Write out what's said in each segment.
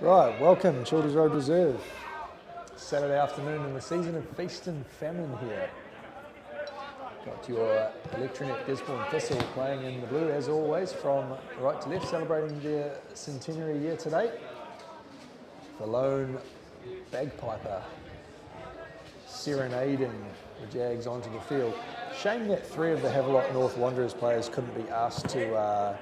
Right, welcome, Childers Road Reserve. Saturday afternoon in the season of feast and famine here. Got your Electronet Gisborne Thistle playing in the blue as always from right to left, celebrating their centenary year today. The lone bagpiper serenading the Jags onto the field. Shame that three of the Havelock North Wanderers players couldn't be asked to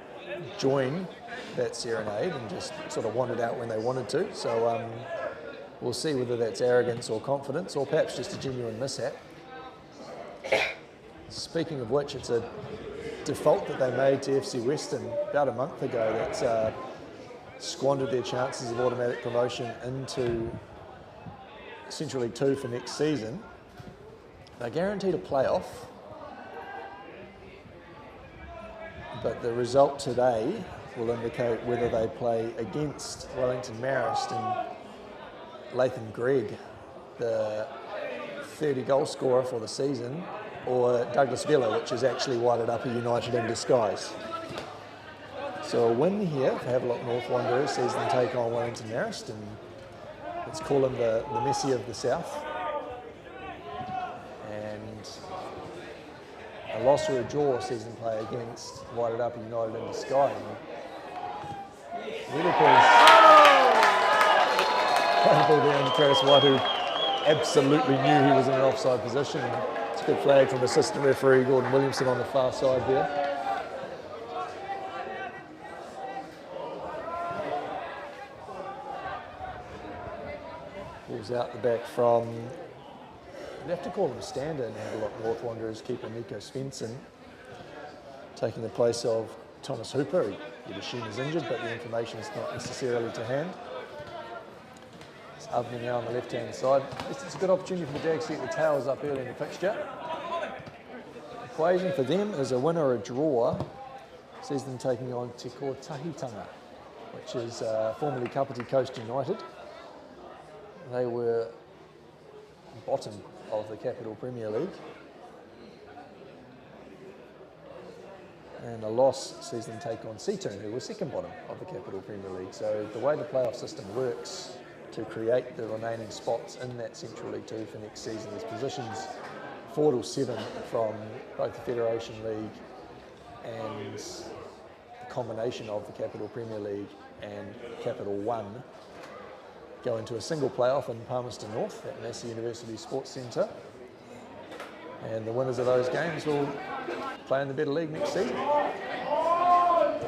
join that serenade and just sort of wandered out when they wanted to. So we'll see whether that's arrogance or confidence or perhaps just a genuine mishap. Speaking of which, it's a default that they made to FC Western about a month ago that's squandered their chances of automatic promotion into Central League 2 for next season. They're guaranteed a playoff, but the result today will indicate whether they play against Wellington Marist and Latham Gregg, the 30 goal scorer for the season, or Douglas Villa, which is actually Whited Upper United in disguise. So a win here for Havelock North Wanderers sees them take on Wellington Marist, and let's call them the Messi of the South. And a loss or a draw sees them play against Whited Upper United in disguise. Liverpool's ball down to Travis White, who absolutely knew he was in an offside position. It's a good flag from assistant referee Gordon Williamson on the far side there. Balls out the back from, you'd have to call him stand-in, Havelock North Wanderers keeper Nico Svensson, taking the place of Thomas Hooper, who you'd assume is injured, but the information is not necessarily to hand. It's Avni now on the left-hand side. It's a good opportunity for the Jags to get the tails up early in the fixture. Equation for them is a win or a draw. Sees them taking on Te Tahitanga, which is formerly Kapiti Coast United. They were bottom of the Capital Premier League. And a loss sees them take on Seatoon, who were second bottom of the Capital Premier League. So the way the playoff system works to create the remaining spots in that Central League 2 for next season is positions 4 to 7 from both the Federation League and the combination of the Capital Premier League and Capital 1 go into a single playoff in Palmerston North at Massey University Sports Centre. And the winners of those games will play in the Better League next season.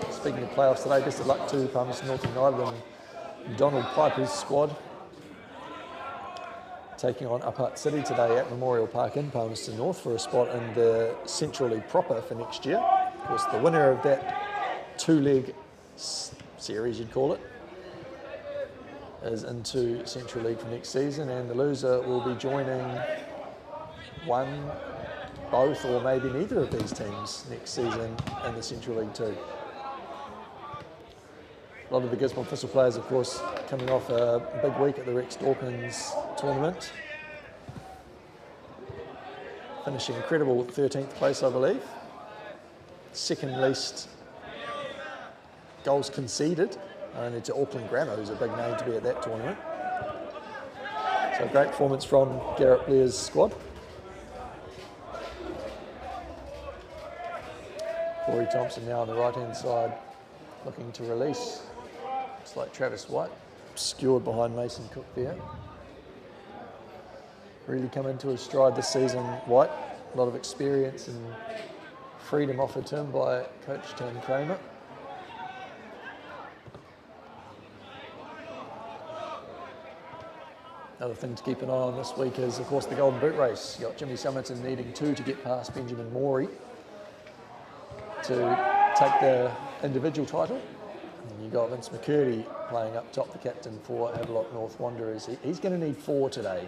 Speaking of playoffs today, best of luck to Palmerston North United and Donald Piper's squad, taking on Upart City today at Memorial Park in Palmerston North for a spot in the Central League proper for next year. Of course, the winner of that two-leg series, you'd call it, is into Central League for next season, and the loser will be joining one, both, or maybe neither of these teams next season in the Central League 2. A lot of the Gisborne Thistle players, of course, coming off a big week at the Rex Dawkins tournament. Finishing incredible 13th place, I believe. Second least goals conceded, only to Auckland Grammar, who's a big name to be at that tournament. So a great performance from Garrett Blair's squad. Corey Thompson now on the right-hand side, looking to release. Looks like Travis White, obscured behind Mason Cook there. Really come into his stride this season, White. A lot of experience and freedom offered to him by coach Tim Kramer. Another thing to keep an eye on this week is, of course, the Golden Boot race. You've got Jimmy Summerton needing 2 to get past Benjamin Morey to take the individual title. And you've got Vince McCurdy playing up top, the captain for Havelock North Wanderers. He's going to need 4 today,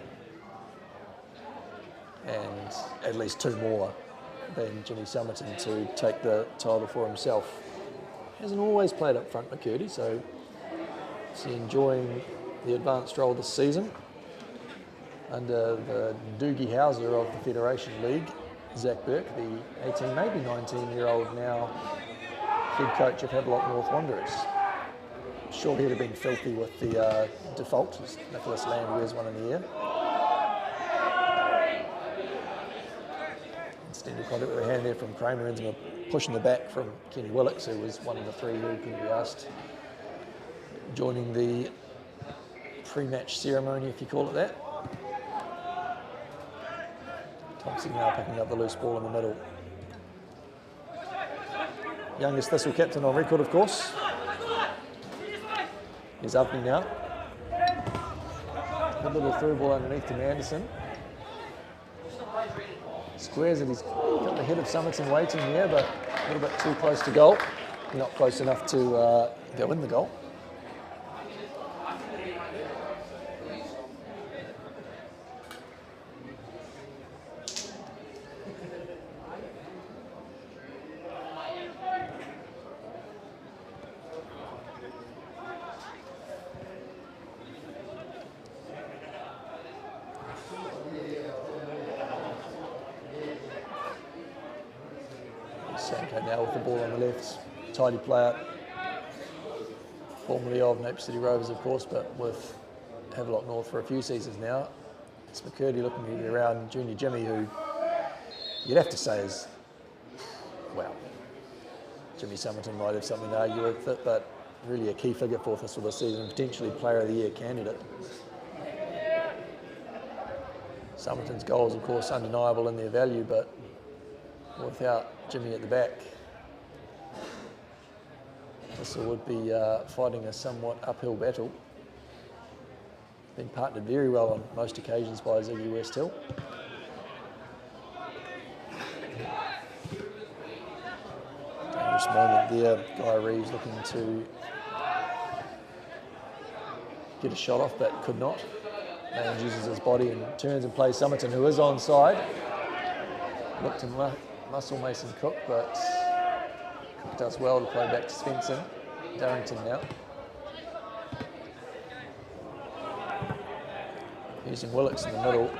and at least 2 more than Jimmy Summerton to take the title for himself. Hasn't always played up front, McCurdy, so is he enjoying the advanced role this season under the Doogie Howser of the Federation League, Zach Burke, the 18, maybe 19-year-old now head coach of Havelock North Wanderers. short head have been filthy with the default, as Nicholas Land wears one in the air. Extended contact with a hand there from Kramer, and a push in the back from Kenny Willocks, who was one of the three who could be asked joining the pre-match ceremony, if you call it that. Thompson now picking up the loose ball in the middle. Youngest Thistle captain on record, of course. He's up now. A little through ball underneath to Anderson. Squares it, he's got the head of Somerton waiting there, but a little bit too close to goal. Not close enough to go in the goal. Sanko now with the ball on the left, tidy player, formerly of Napier City Rovers of course, but with Havelock North for a few seasons now. It's McCurdy looking to be around Junior Jimmy, who you'd have to say is, well, Jimmy Somerton might have something to argue with it, but really a key figure for Thistle this season, potentially Player of the Year candidate. Somerton's goals of course undeniable in their value, but without Jimmy at the back, Thistle would be fighting a somewhat uphill battle. Been partnered very well on most occasions by Ziggy Westhill. Dangerous moment there. Guy Reeves looking to get a shot off, but could not. Man uses his body and turns and plays Somerton, who is onside. Looked to muscle Mason Cook, but Cook does well to play back to Svensson. Darrington now. Using Willocks in the middle.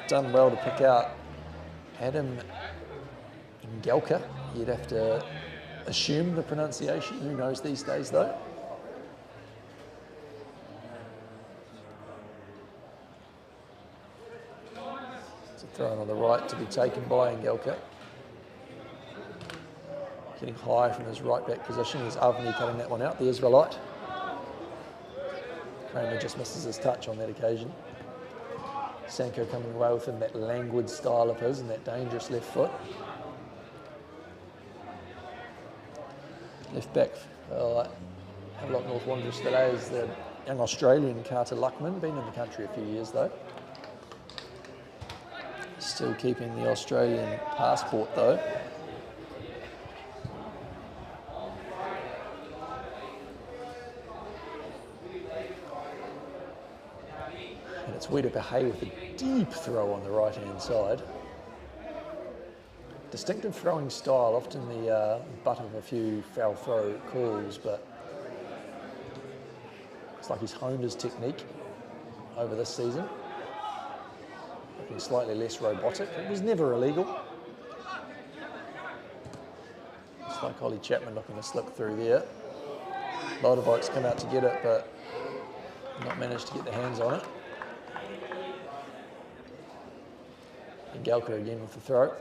Done well to pick out Adam Ngelka. You'd have to assume the pronunciation. Who knows these days though? Thrown on the right to be taken by Ngelka. Getting high from his right back position is Avni cutting that one out, the Israelite. Kramer just misses his touch on that occasion. Sanko coming away with him, that languid style of his and that dangerous left foot. Left back, Havelock North Wanderers today is the young Australian Carter Luckman, been in the country a few years though. Still keeping the Australian passport though. And it's Wedepahay with a deep throw on the right hand side. Distinctive throwing style, often the butt of a few foul throw calls, but it's like he's honed his technique over this season. Looking slightly less robotic. It was never illegal. It's like Ollie Chapman looking to slip through there. A lot of bikes come out to get it, but not managed to get their hands on it. And Galka again with the throw.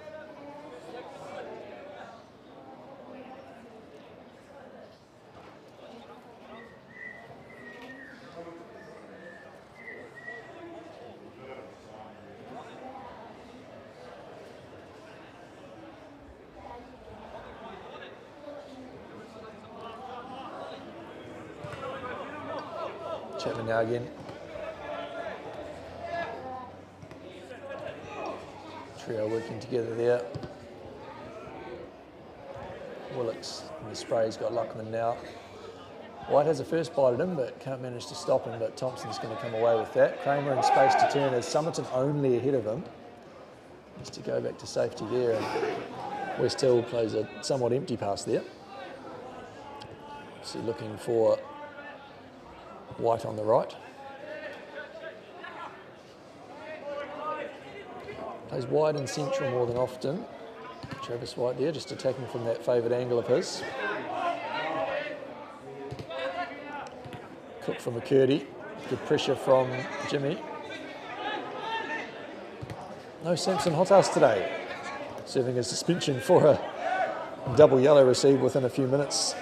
Chapman now again. Trio working together there. Willocks in the spray's got Luckman now. White has a first bite at him, but can't manage to stop him, but Thompson's going to come away with that. Kramer in space to turn as Somerton only ahead of him. Needs to go back to safety there, and Westhill plays a somewhat empty pass there. So looking for White on the right. Plays wide and central more than often. Travis White there, just attacking from that favoured angle of his. Cook from McCurdy. Good pressure from Jimmy. No Samson Hothouse today. Serving a suspension for a double yellow received within a few minutes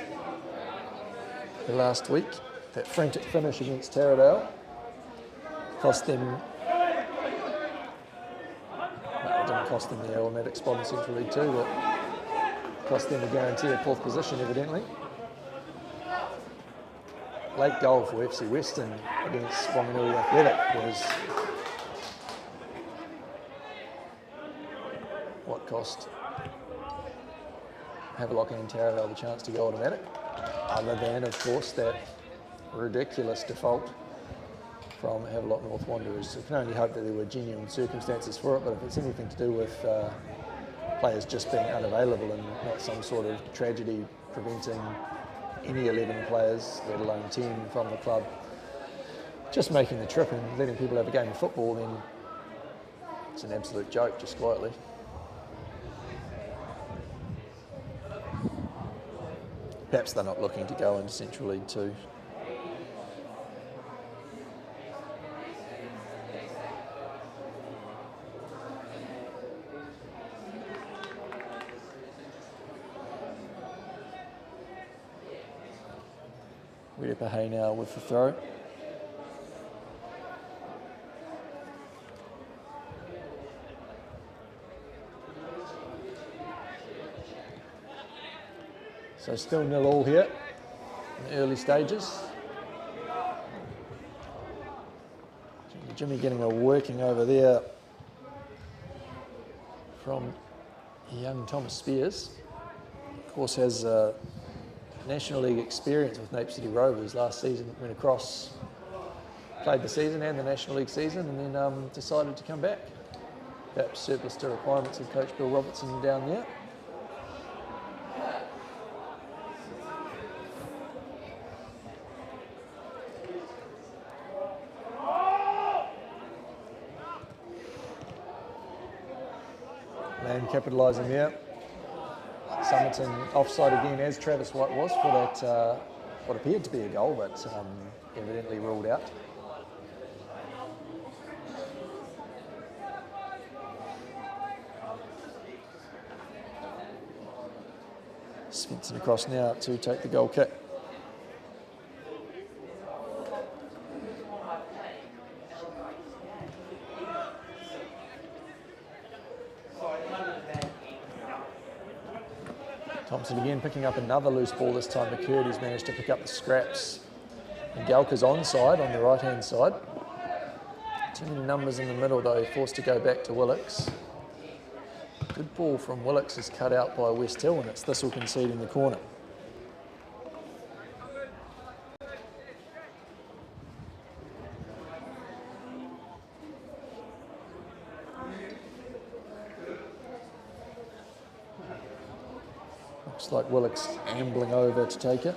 last week. That frantic finish against Taradale cost them, well, it didn't cost them the automatic spot in Central League 2, but cost them a guaranteed fourth position evidently. Late goal for FC Western against Wanganui Athletic was what cost Havelock and Taradale the chance to go automatic, other than of course that ridiculous default from Havelock North Wanderers. So we can only hope that there were genuine circumstances for it, but if it's anything to do with players just being unavailable and not some sort of tragedy preventing any 11 players, let alone 10 from the club, just making the trip and letting people have a game of football, then it's an absolute joke, just quietly. Perhaps they're not looking to go into Central League 2. Wirepahay now with the throw. So still 0-0 here in the early stages. Jimmy getting a working over there from young Thomas Spears. Of course has National League experience with Nape City Rovers. Last season went across, played the season and the National League season, and then decided to come back. Perhaps surplus to requirements of Coach Bill Robertson down there. Land capitalising there. Somerton offside again, as Travis White was, for that what appeared to be a goal, but evidently ruled out. Svensson across now to take the goal kick. Thompson again picking up another loose ball, this time McCurdy's managed to pick up the scraps. And Galka's onside on the right hand side. Too many numbers in the middle though, forced to go back to Willocks. Good ball from Willocks is cut out by West Hill, and it's Thistle conceding the corner. Looks like Willocks ambling over to take it.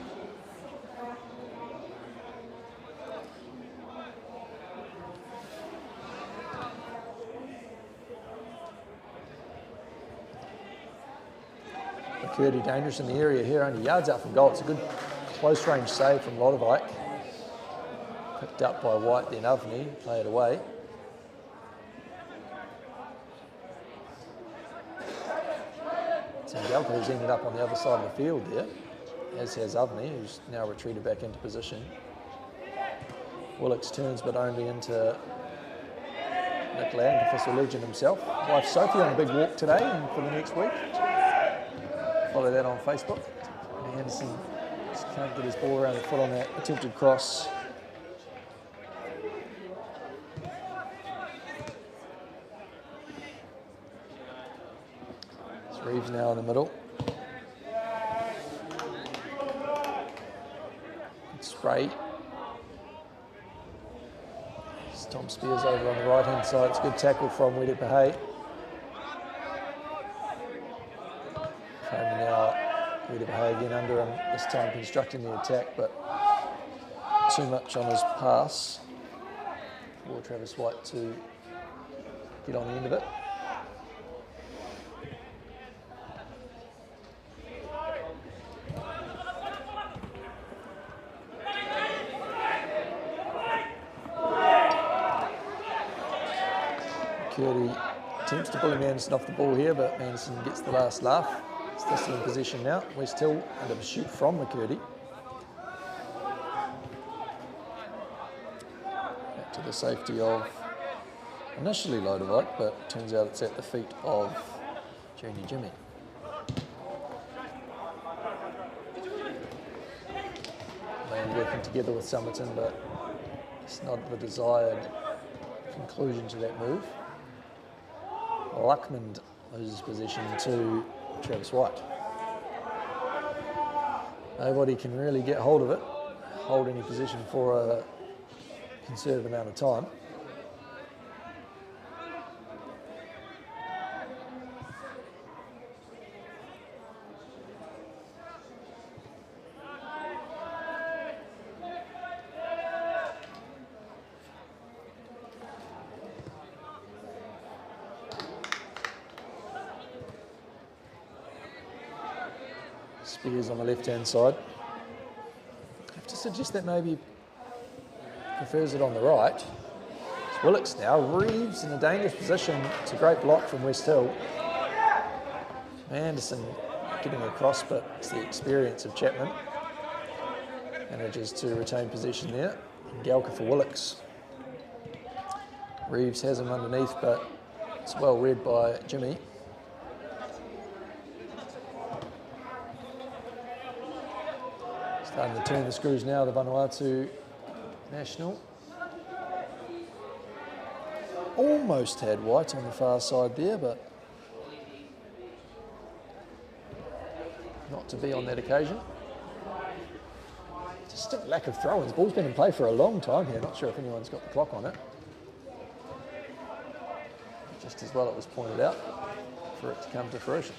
McCurdy dangerous in the area here, only yards out from goal. It's a good close range save from Lodovike. Picked up by White, then Avni, play it away. Galka, who's ended up on the other side of the field there, as has Avni, who's now retreated back into position. Willocks turns, but only into Nick Land, the Thistle legend himself. Wife Sophie on a big walk today and for the next week. Follow that on Facebook. Anderson just can't get his ball around the foot on that attempted cross. Reeves now in the middle. Spray. It's Tom Spears over on the right hand side. It's a good tackle from Wirepahay. Kramer now, Wirepahay again under him, this time constructing the attack, but too much on his pass for Travis White to get on the end of it. McCurdy attempts to bully Manderson off the ball here, but Manderson gets the last laugh. It's Thistle in possession now. West Hill under pursuit from McCurdy. Back to the safety of initially Lodevite, but turns out it's at the feet of Junior Jimmy. They're working together with Somerton, but it's not the desired conclusion to that move. Luckman loses possession to Travis White. Nobody can really get hold of it, hold any position for a conservative amount of time. Spears on the left-hand side. I have to suggest that maybe prefers it on the right. It's Willocks now. Reeves in a dangerous position. It's a great block from West Hill. Anderson getting across, but it's the experience of Chapman. Manages to retain possession there. And Galka for Willocks. Reeves has him underneath, but it's well read by Jimmy. Starting to turn the screws now, the Vanuatu national. Almost had White on the far side there, but not to be on that occasion. Just a lack of throw-ins. Ball's been in play for a long time here. Not sure if anyone's got the clock on it. Just as well it was pointed out for it to come to fruition.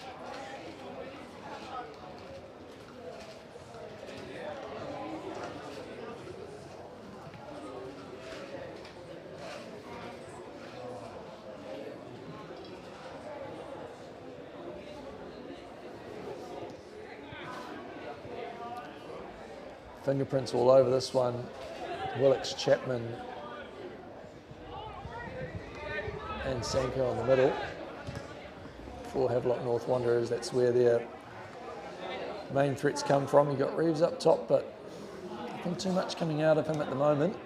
Fingerprints all over this one. Willocks, Chapman and Sanko in the middle. For Havelock North Wanderers, that's where their main threats come from. You've got Reeves up top, but nothing too much coming out of him at the moment.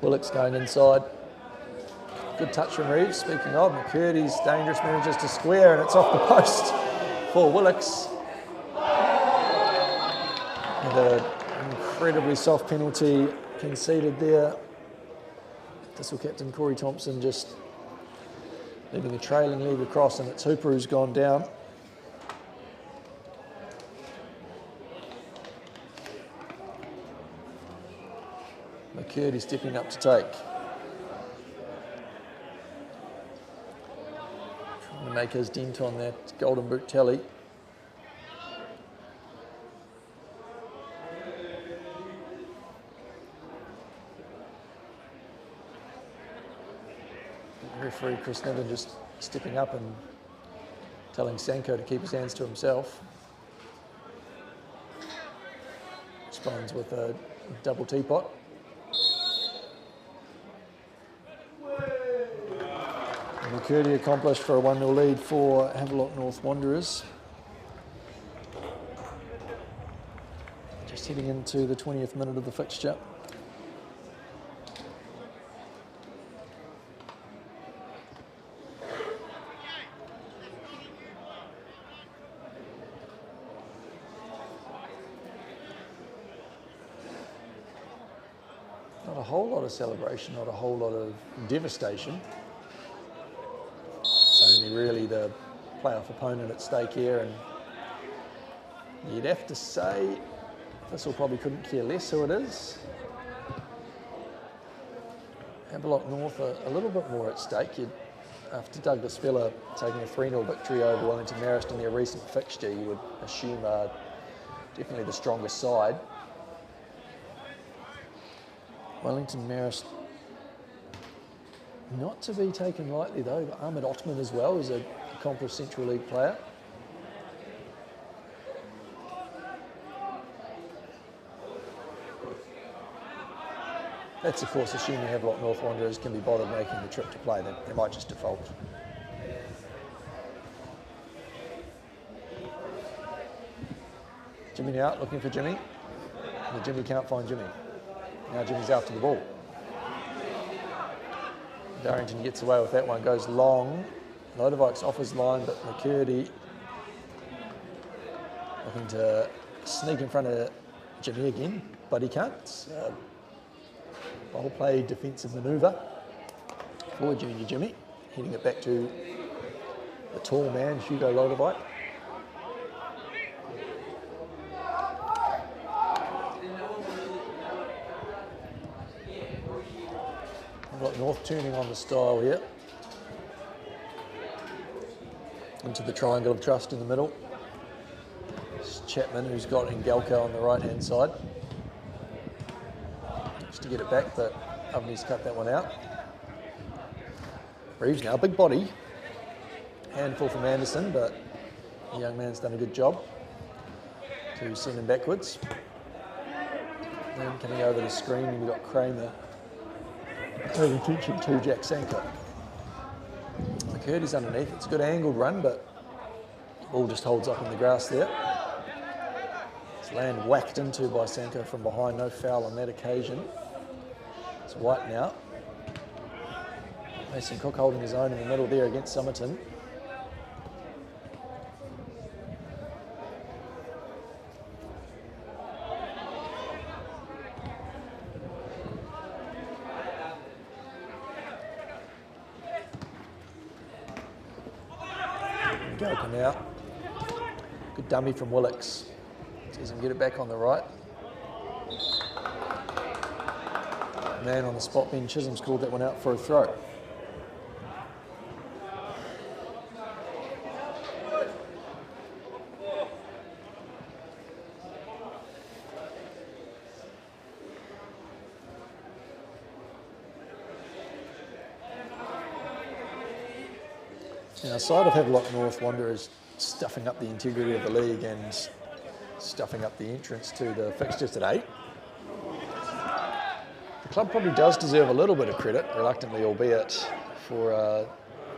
Willocks going inside. Good touch from Reeves. Speaking of, McCurdy's dangerous, manages to square, and it's off the post for Willocks. And an incredibly soft penalty conceded there. Thistle captain Corey Thompson just leaving a trailing leg across, and it's Hooper who's gone down. McCurdy stepping up to take. To make his dent on that golden boot tally. Referee Chris Niven just stepping up and telling Sanko to keep his hands to himself. Responds with a double teapot. McCurdy accomplished for a 1-0 lead for Havelock North Wanderers. Just heading into the 20th minute of the fixture. Not a whole lot of celebration, not a whole lot of devastation. Only really the playoff opponent at stake here, and you'd have to say Thistle probably couldn't care less who it is. Havelock North a little bit more at stake. After Douglas Feller taking a 3-0 victory over Wellington Marist in their recent fixture, you would assume are definitely the strongest side. Wellington Marist, not to be taken lightly though, but Ahmed Ottman as well is an accomplished Central League player. That's of course assuming Havelock North Wanderers can be bothered making the trip to play. They might just default. Jimmy now, looking for Jimmy. And Jimmy can't find Jimmy. Now Jimmy's after the ball. Darrington gets away with that one, goes long. Lodewijk offers line, but McCurdy looking to sneak in front of Jimmy again, but he can't. Ball play defensive manoeuvre for junior Jimmy, heading it back to the tall man, Hugo Lodewijk. We've got North turning on the style here. Into the triangle of trust in the middle. It's Chapman, who's got Ngelka on the right-hand side. Just to get it back, but Ovney's cut that one out. Reeves now, big body. Handful from Anderson, but the young man's done a good job to send him backwards. Then coming over the screen, we've got Kramer. Paying attention to Jack Sanker. McCurdy's underneath. It's a good angled run, but the ball just holds up in the grass there. It's land whacked into by Sanker from behind. No foul on that occasion. It's White now. Mason Cook holding his own in the middle there against Somerton. Galka now. Good dummy from Willocks. Sees him get it back on the right. Man on the spot, Ben Chisholm's called that one out for a throw. Now, side of Havelock North Wanderers stuffing up the integrity of the league and stuffing up the entrance to the fixtures today. The club probably does deserve a little bit of credit, reluctantly albeit, for a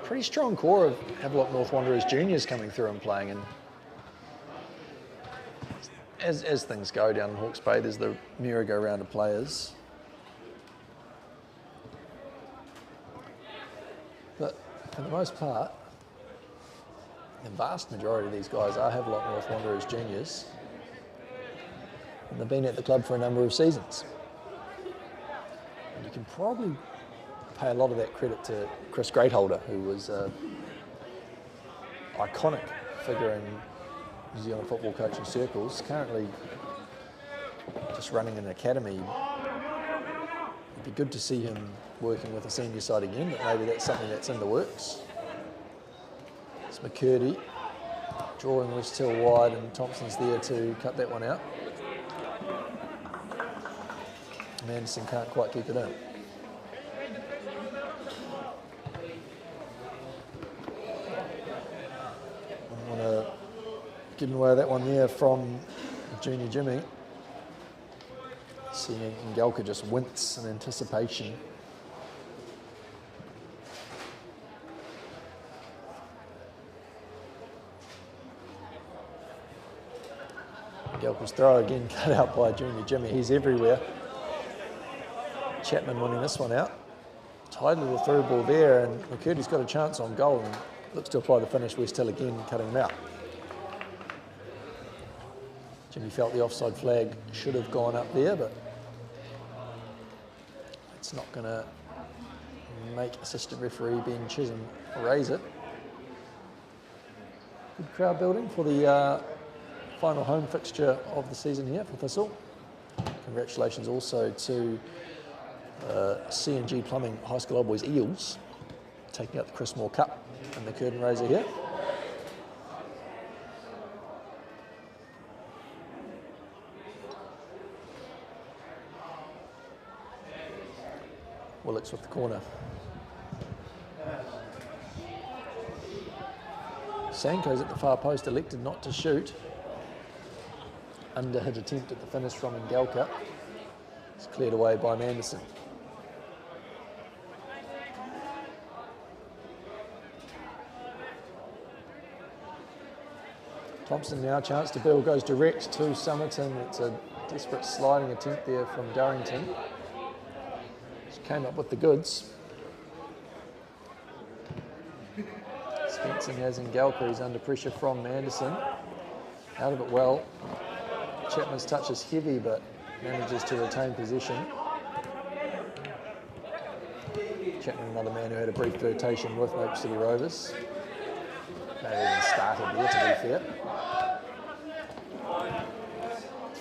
pretty strong core of Havelock North Wanderers juniors coming through and playing. And as things go down in Hawke's Bay, there's the merry-go-round of players. But for the most part, the vast majority of these guys are Havelock North Wanderers juniors, and they've been at the club for a number of seasons. And you can probably pay a lot of that credit to Chris Greatholder, who was an iconic figure in New Zealand football coaching circles, currently just running an academy. It'd be good to see him working with a senior side again, but maybe that's something that's in the works. It's McCurdy drawing West Hill wide, and Thompson's there to cut that one out. Anderson can't quite keep it in. I want to give away that one there from junior Jimmy. Seeing Ngelka just wince in anticipation. Ngelka's throw again cut out by junior Jimmy. He's everywhere. Chapman winning this one out. Tight little through ball there, and McCurdy's got a chance on goal and looks to apply the finish. West Hill again cutting him out. Jimmy felt the offside flag should have gone up there, but it's not going to make assistant referee Ben Chisholm raise it. Good crowd building for the final home fixture of the season here for Thistle. Congratulations also to C&G Plumbing High School Old Boys Eels taking out the Chris Moore Cup and the curtain raiser here. Willocks with the corner. Sanko's at the far post, elected not to shoot. Underhit attempt at the finish from Ngelka. It's cleared away by Manderson. Thompson now, chance to build, goes direct to Somerton. It's a desperate sliding attempt there from Durrington. She came up with the goods. Svensson has Ngalka, he's under pressure from Anderson. Out of it well. Chapman's touch is heavy, but manages to retain possession. Chapman, another man who had a brief flirtation with Maple City Rovers. Maybe even started there, to be fair.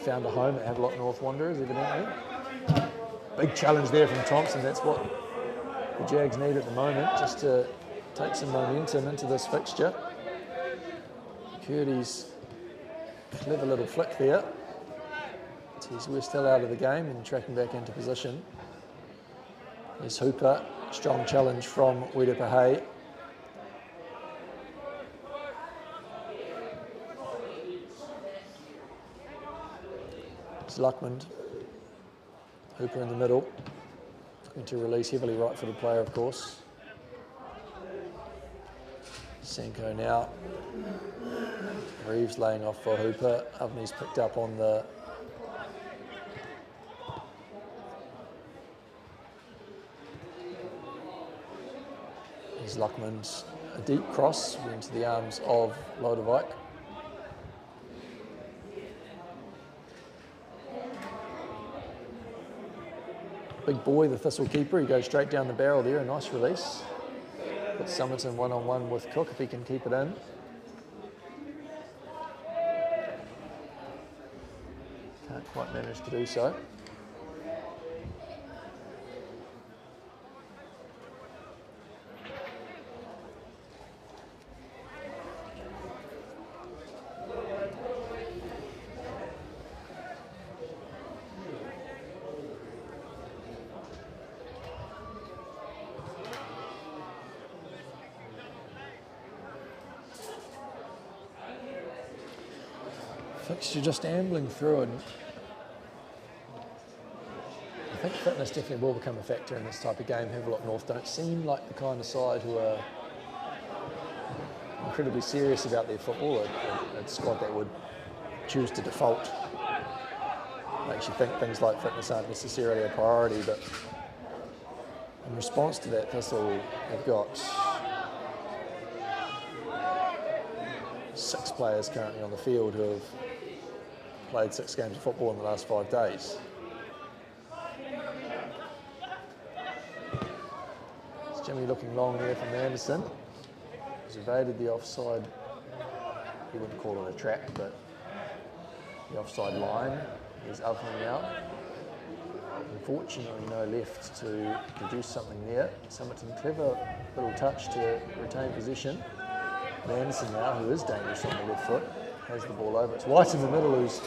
Found a home at Havelock North Wanderers, evidently. Big challenge there from Thompson. That's what the Jags need at the moment, just to take some momentum into this fixture. Curdy's clever little flick there. We're still out of the game and tracking back into position. There's Hooper, strong challenge from Wedepahe. It's Luckman. Hooper in the middle. Going to release heavily right-footed player, of course. Senko now. Reeves laying off for Hooper. Avni's picked up on the Luckman's a deep cross into the arms of Lodewijk. Big boy, the Thistle keeper, he goes straight down the barrel there, a nice release. Puts Somerton one-on-one with Cook if he can keep it in. Can't quite manage to do so. Fixture just ambling through, and I think fitness definitely will become a factor in this type of game. Havelock North don't seem like the kind of side who are incredibly serious about their football. A squad that would choose to default. Makes you think things like fitness aren't necessarily a priority, but in response to that, Thistle have got 6 players currently on the field who have played 6 games of football in the last 5 days. It's Jimmy looking long there from Anderson. He's evaded the offside, you wouldn't call it a trap, but the offside line. There's Avni now. Unfortunately, no left to produce something there. Somerton, clever little touch to retain possession. Anderson now, who is dangerous on the left foot, has the ball over. It's White in the middle who's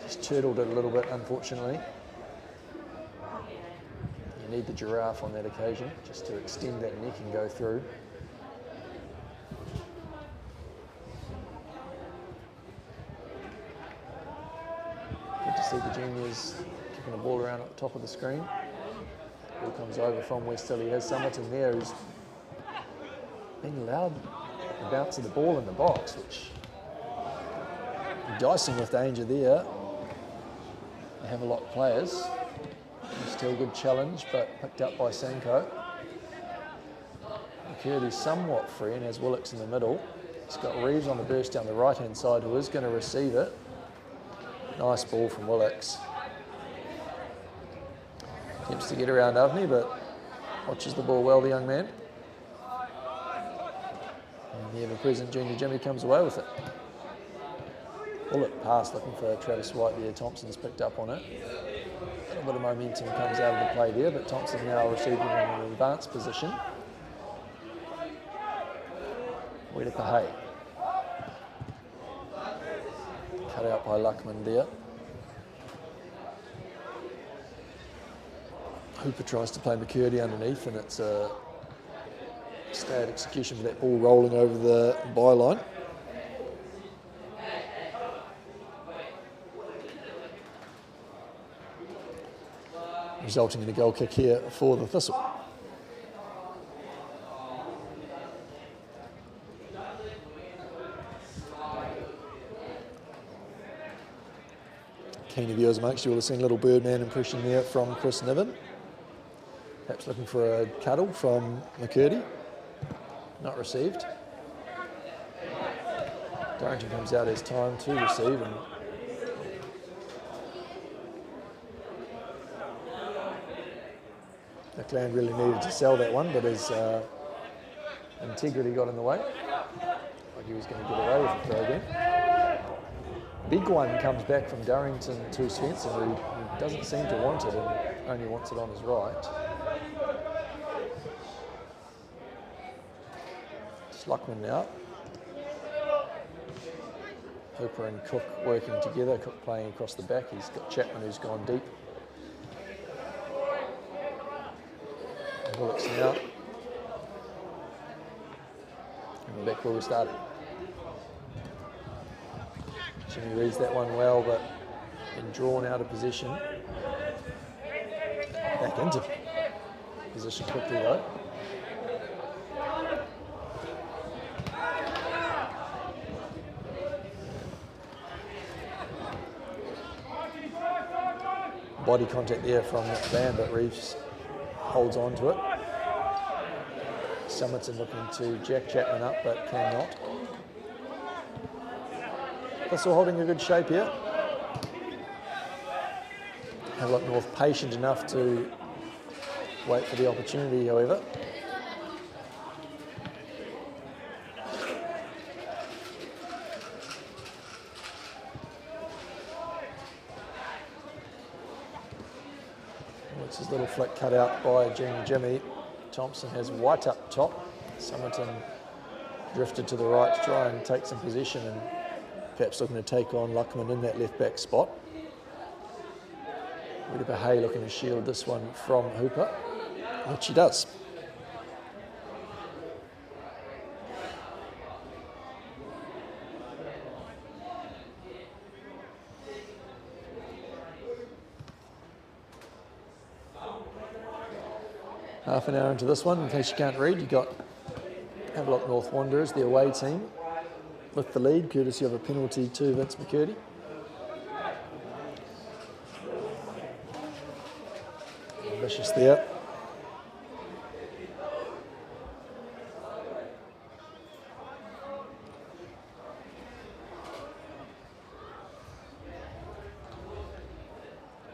just turtled it a little bit, unfortunately. You need the giraffe on that occasion, just to extend that neck and go through. Good to see the juniors kicking the ball around at the top of the screen. Ball comes over from West Hill. He has Somerton there who's being allowed the bounce of the ball in the box, which dicing with danger there. They have a lot of players. Still a good challenge, but picked up by Sanko. McCurdy's somewhat free and has Willocks in the middle. He's got Reeves on the burst down the right-hand side who is going to receive it. Nice ball from Willocks. Attempts to get around Avni, but watches the ball well, the young man. And the ever-present junior Jimmy comes away with it. Bullet pass looking for Travis White there. Thompson's picked up on it. A little bit of momentum comes out of the play there, but Thompson now receiving in an advanced position. Wedepahe. Cut out by Luckman there. Hooper tries to play McCurdy underneath, and it's a stayed execution with that ball rolling over the byline. Resulting in a goal kick here for the Thistle. Keen viewers amongst you will have seen a little Birdman impression there from Chris Niven. Perhaps looking for a cuddle from McCurdy. Not received. Darrington comes out as time to receive, and McLeod really needed to sell that one, but his integrity got in the way. Like he was going to get away with the throw again. Big one comes back from Darrington to Spencer, who doesn't seem to want it and only wants it on his right. Sluckman now. Hooper and Cook working together, Cook playing across the back. He's got Chapman who's gone deep. Bullocks now. And we're back where we started. Jimmy reads that one well, but been drawn out of position. Back into position quickly though. Body contact there from McLeod, but Reeves holds on to it. Summerton looking to jack Chapman up, but cannot. Thistle holding a good shape here. Havelock North patient enough to wait for the opportunity, however. It's his little flick cut out by Jimmy. Thompson has White up top. Summerton drifted to the right to try and take some possession and perhaps looking to take on Luckman in that left back spot. Rita Hay looking to shield this one from Hooper, which he does. Half an hour into this one, in case you can't read, you've got Havelock North Wanderers, the away team, with the lead, courtesy of a penalty to Vince McCurdy. Ambitious there.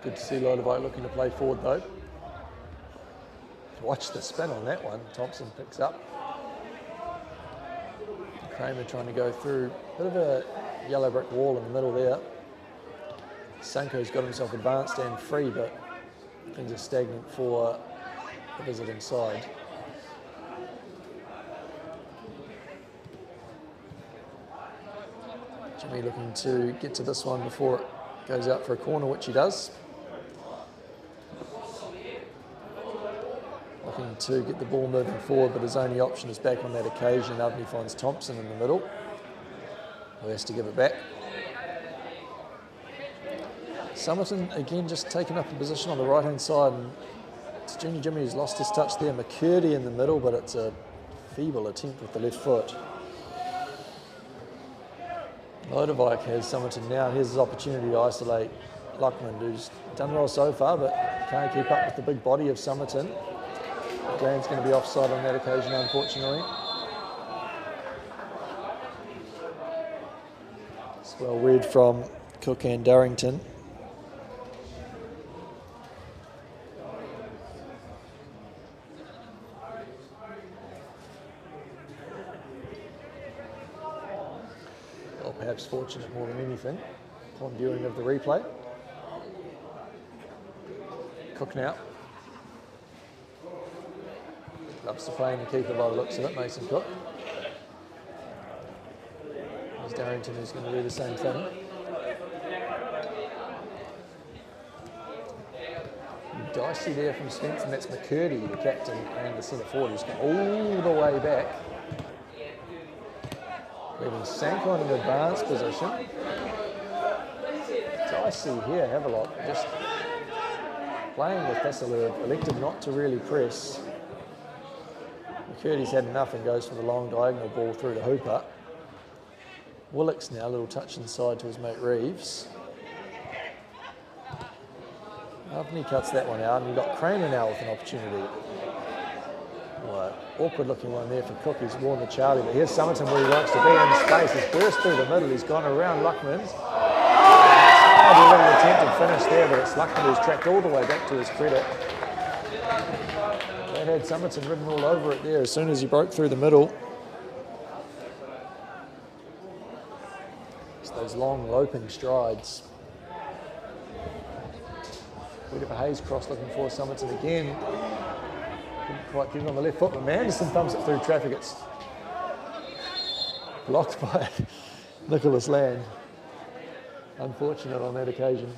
Good to see Lodevite looking to play forward though. Watch the spin on that one. Thompson picks up. Kramer trying to go through a bit of a yellow brick wall in the middle there. Sanko's got himself advanced and free, but things are stagnant for the visiting side. Jimmy looking to get to this one before it goes out for a corner, which he does. Looking to get the ball moving forward, but his only option is back on that occasion. Avni finds Thompson in the middle, who has to give it back. Summerton again just taken up a position on the right hand side, and it's Junior Jimmy who's lost his touch there. McCurdy in the middle, but it's a feeble attempt with the left foot. Lodevike has Summerton now. Here's his opportunity to isolate Luckman, who's done well so far, but can't keep up with the big body of Summerton. Gland's going to be offside on that occasion, unfortunately. It's well read from Cook and Darrington. Well, perhaps fortunate more than anything upon viewing of the replay. Cook now. Loves to play in the keeper by the looks of it, Mason Cook. There's Darrington who's going to do the same thing. Dicey there from Spence, and that's McCurdy, the captain and the centre forward, who's come all the way back. Leaving Sanko in an advanced position. Dicey here, Havelock, just playing with Thistle, who have elected not to really press. McCurdy's had enough and goes for the long diagonal ball through to Hooper. Willicks now, a little touch inside to his mate Reeves. Avni cuts that one out, and you've got Kramer now with an opportunity. Well, awkward looking one there for Cook. He's worn the Charlie, but here's Somerton where he wants to be in space. He's burst through the middle. He's gone around Luckman's. A little attempted finish there, but it's Luckman who's tracked all the way back to his credit. That had Somerton ridden all over it there as soon as he broke through the middle. It's those long loping strides. Weedepa Hayes cross looking for Somerton again. Couldn't quite get it on the left foot, but Manderson thumps it through traffic. It's blocked by Nicholas Land. Unfortunate on that occasion.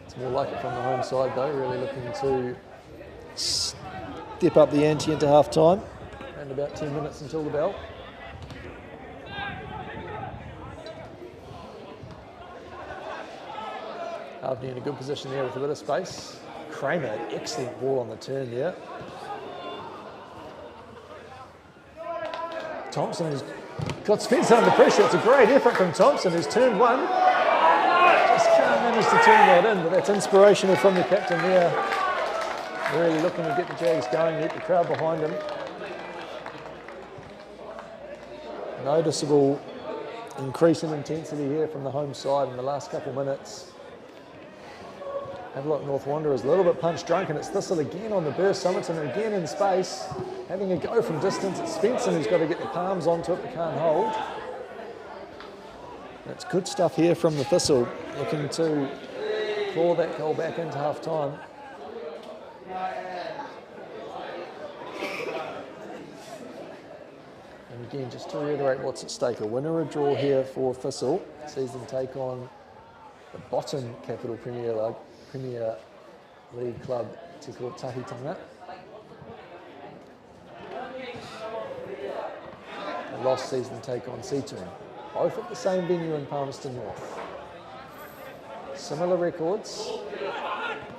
It's more like it from the home side though, really looking to step up the ante into half time. And about 10 minutes until the bell. Avni in a good position there with a bit of space. Kramer, excellent ball on the turn there. Thompson has got Spencer under pressure. It's a great effort from Thompson, who's turned one. Just can't manage to turn that in, but that's inspirational from the captain there. Really looking to get the Jags going, get the crowd behind him. Noticeable increase in intensity here from the home side in the last couple of minutes. Havelock North Wanderers a little bit punch drunk, and it's Thistle again on the burst. Somerton again in space, having a go from distance. It's Spencer who's got to get the palms onto it but can't hold. That's good stuff here from the Thistle, looking to claw that goal back into half time. And again, just to reiterate what's at stake, a winner or a draw here for Thistle sees them take on the bottom Capital Premier League club, Te Tairawhiti. The loss sees them take on Seatoon, both at the same venue in Palmerston North. Similar records.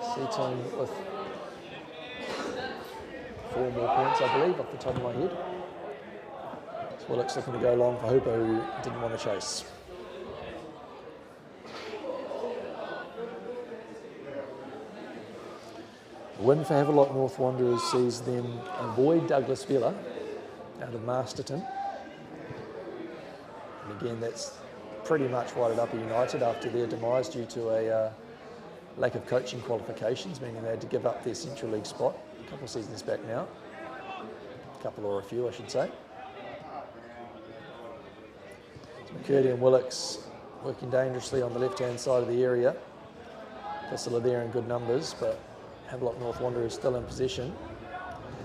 Seatoon with 4 more points, I believe, off the top of my head. Willock's looking to go long for Hooper, who didn't want to chase. A win for Havelock North Wanderers sees them avoid Douglas Villa out of Masterton. And again, that's pretty much Wairarapa United after their demise due to a lack of coaching qualifications, meaning they had to give up their Central League spot a couple of seasons back now. A couple or a few, I should say. McCurdy and Willocks working dangerously on the left-hand side of the area. Thistle are there in good numbers, but Havelock North Wanderers still in possession.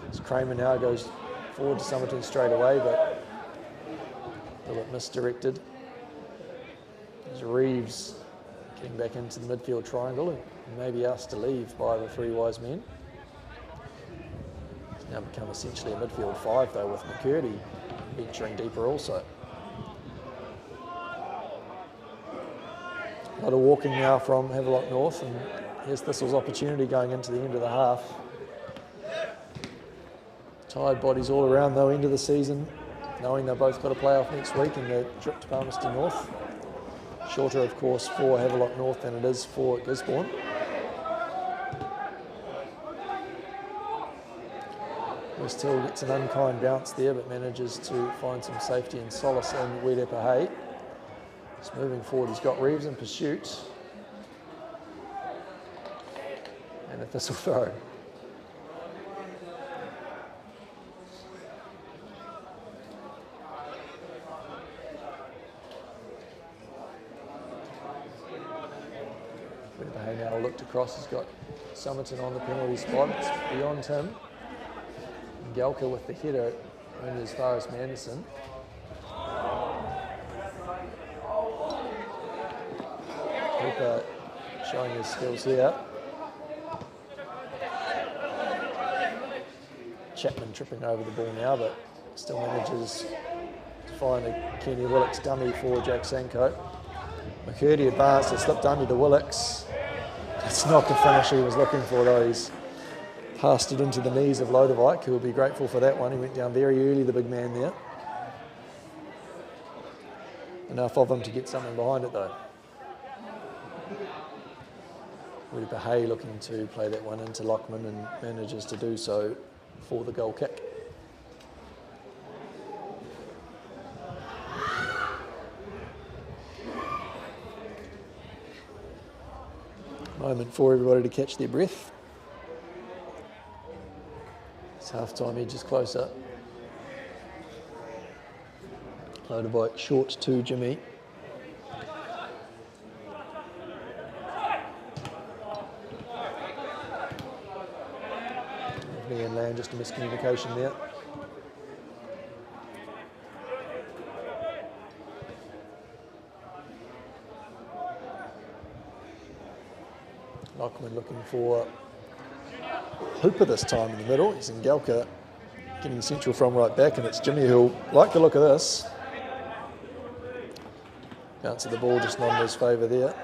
As Kramer now goes forward to Somerton straight away, but a little bit misdirected. As Reeves getting back into the midfield triangle and maybe asked to leave by the 3 wise men. It's now become essentially a midfield 5 though, with McCurdy venturing deeper also. A lot of walking now from Havelock North, and here's Thistle's opportunity going into the end of the half. Tired bodies all around though, end of the season, knowing they've both got a playoff next week and they're trip to Palmerston North. Shorter, of course, for Havelock North than it is for Gisborne. West Hill gets an unkind bounce there, but manages to find some safety and solace in Weedepa Hay. Just moving forward, he's got Reeves in pursuit. And a Thistle throw. Weedepa Hay now looked across, he's got Somerton on the penalty spot, it's beyond him. And Galka with the header only as far as Manderson. Hooper showing his skills here. Chapman tripping over the ball now, but still manages to find a Kenny Willocks dummy for Jack Sanko. McCurdy advanced, it slipped under to Willocks. It's not the finish he was looking for though. He's passed it into the knees of Lodewijk, who will be grateful for that one. He went down very early, the big man there. Enough of them to get something behind it though. Hay looking to play that one into Lockman and manages to do so for the goal kick. Moment for everybody to catch their breath. It's half-time edges closer. Loaded by short to Jimmy. And land, just a miscommunication there. Lockman looking for Hooper this time in the middle. He's in Galka getting central from right back, and it's Jimmy who'll like the look of this. Bounce of the ball just not in his favour there.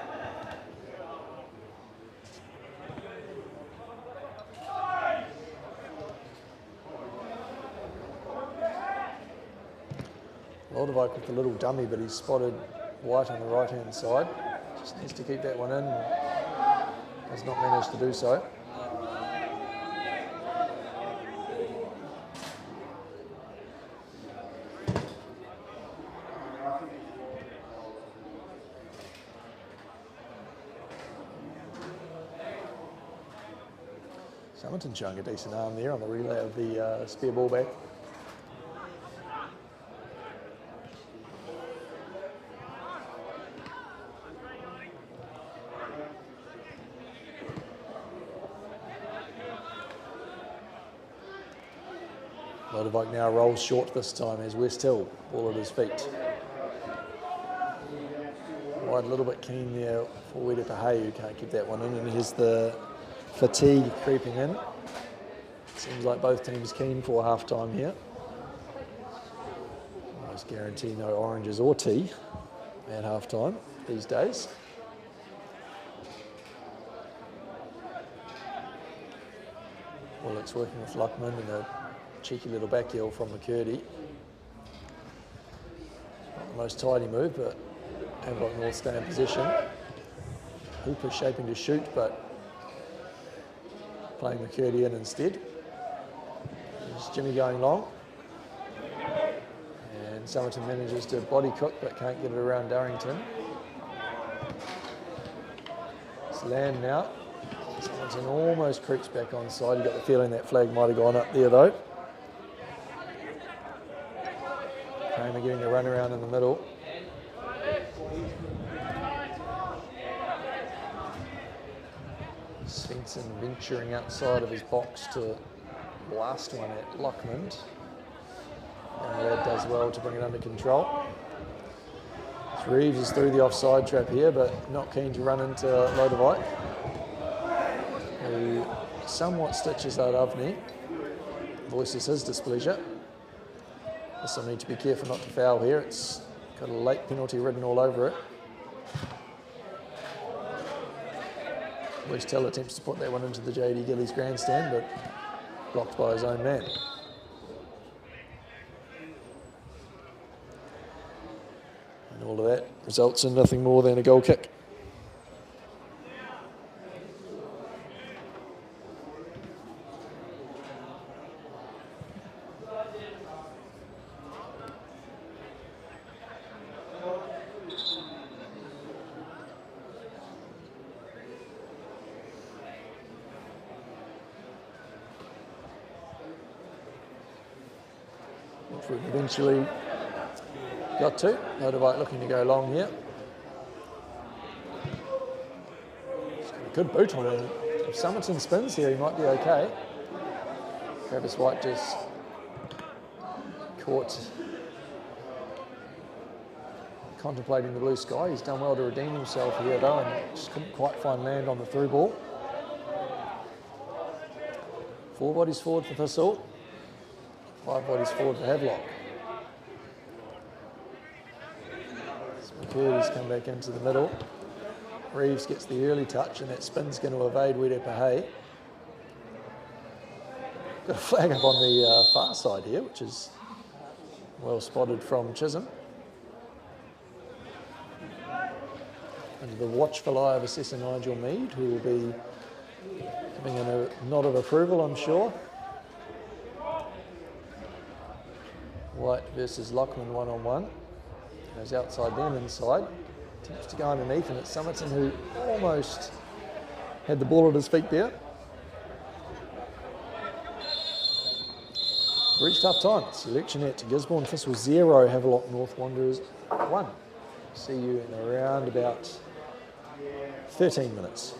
Lodewyk with the little dummy, but he's spotted White on the right-hand side. Just needs to keep that one in. Has not managed to do so. Summerton showing a decent arm there on the relay of the spare ball back. Lodewyk now rolls short this time as West Hill, ball at his feet. Wide a little bit keen there for Hay, who can't keep that one in, and here's the fatigue creeping in. Seems like both teams keen for half-time here. Almost guarantee no oranges or tea at half-time these days. Willock's working with Luckman and a cheeky little back heel from McCurdy. Not the most tidy move, but Havelock North stay in position. Hooper shaping to shoot, but playing McCurdy in instead. There's Jimmy going long. And Summerton manages to body cook, but can't get it around Darrington. It's Lamb now. Summerton almost creeps back onside. You got the feeling that flag might have gone up there though. Kramer getting the run around in the middle. Svensson venturing outside of his box to blast one at Lockman. And that does well to bring it under control. Reeves is through the offside trap here, but not keen to run into Lodewyk, who somewhat stitches out Avni. Voices his displeasure. This will need to be careful not to foul here. It's got a late penalty written all over it. West Hill attempts to put that one into the JD Gillies grandstand, but blocked by his own man. And all of that results in nothing more than a goal kick. Which we've eventually got to. Lodewyk looking to go long here. He's got a good boot on it. If Summerton spins here, he might be okay. Travis White just caught contemplating the blue sky. He's done well to redeem himself here though, and just couldn't quite find land on the through ball. 4 bodies forward for Thistle. 5 bodies forward for Havelock. McCurdy's come back into the middle. Reeves gets the early touch, and that spin's going to evade Hay. Got a flag up on the far side here, which is well spotted from Chisholm. the watchful eye of Assessor Nigel Mead, who will be giving a nod of approval, I'm sure. White versus Lachlan one-on-one. Goes outside then inside. Attempts to go underneath, and it's Summerton who almost had the ball at his feet there. Reached half time. Selection at Gisborne Thistle 0, Havelock North Wanderers 1. See you in around about 13 minutes.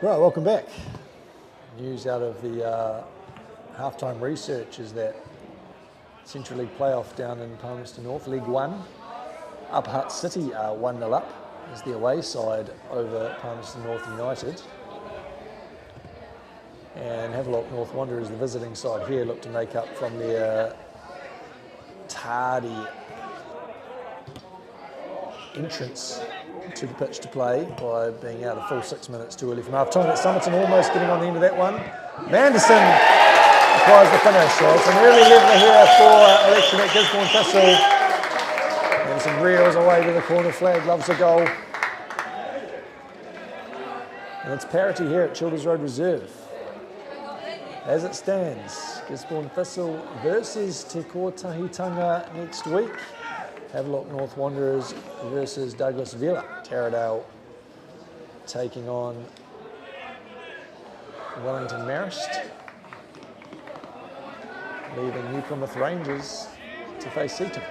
Right, welcome back. News out of the halftime research is that Central League playoff down in Palmerston North, League 1. Upper Hutt City are 1-0 up as the away side over Palmerston North United. And Havelock North Wanderers, the visiting side here, look to make up from their tardy entrance to the pitch to play by being out a full 6 minutes too early from half time. At Somerton almost getting on the end of that one. Manderson acquires the finish. So it's an early leveller here for election at Gisborne Thistle. Manderson reels away to the corner flag, loves a goal. And it's parity here at Childers Road Reserve. As it stands, Gisborne Thistle versus Te Tairawhiti next week. Havelock North Wanderers versus Douglas Villa. Taradale taking on Wellington Marist, leaving New Plymouth Rangers to face Seaton.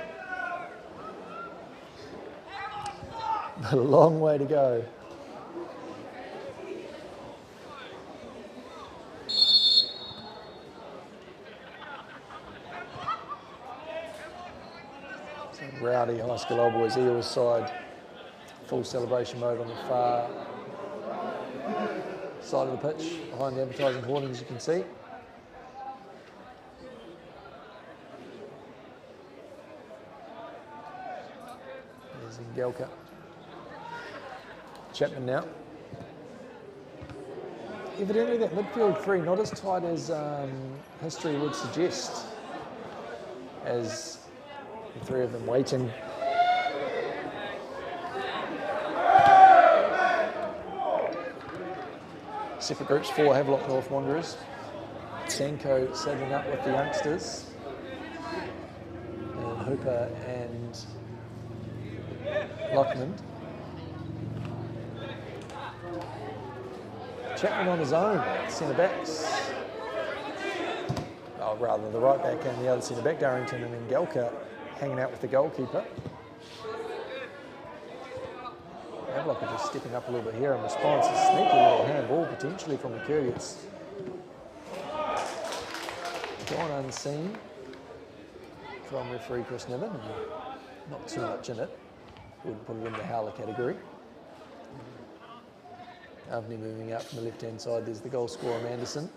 A long way to go. Rowdy High School Old Boys Eels side, full celebration mode on the far side of the pitch, behind the advertising hoarding, as you can see. There's Ngelka. Chapman now. Evidently that midfield three not as tight as history would suggest, as the three of them waiting. Separate groups for Havelock North Wanderers. Sanko saddling up with the youngsters. And Hooper and Lockman. Chapman on his own, centre backs. Oh, rather the right back and the other centre back, Darrington, and then Ngelka hanging out with the goalkeeper. Havelock are just stepping up a little bit here in response. A sneaky little handball potentially from McCurdy. It's gone unseen from referee Chris Niven. Not too much in it. Wouldn't put it in the howler category. Avni moving out from the left-hand side. There's the goal scorer, Manderson.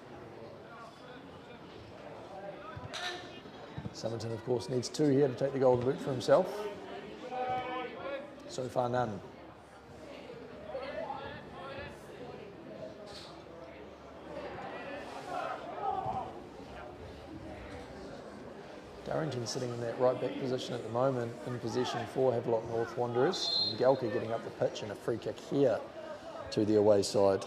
Somerton, of course, needs two here to take the golden boot for himself. So far, none. Darrington sitting in that right back position at the moment, in possession for Havelock North Wanderers. And Ngelka getting up the pitch and a free kick here to the away side.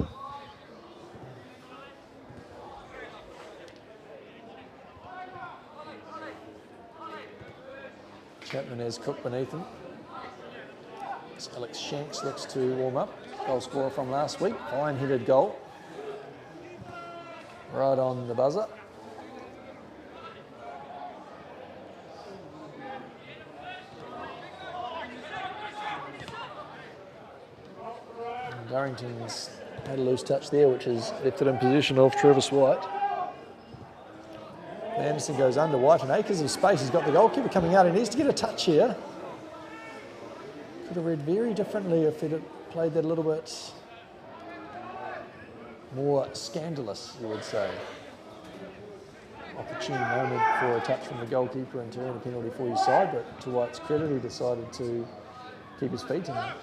Chapman has Cook beneath him. So Alex Shanks looks to warm up. Goal scorer from last week. Fine-headed goal. Right on the buzzer. And Darrington's had a loose touch there, which has left it in possession of Travis White. Anderson goes under White, and acres of space. He's got the goalkeeper coming out. He needs to get a touch here. Could have read very differently if he'd have played that a little bit more scandalous, you would say. Opportune moment for a touch from the goalkeeper and to earn a penalty for his side, but to White's credit, he decided to keep his feet and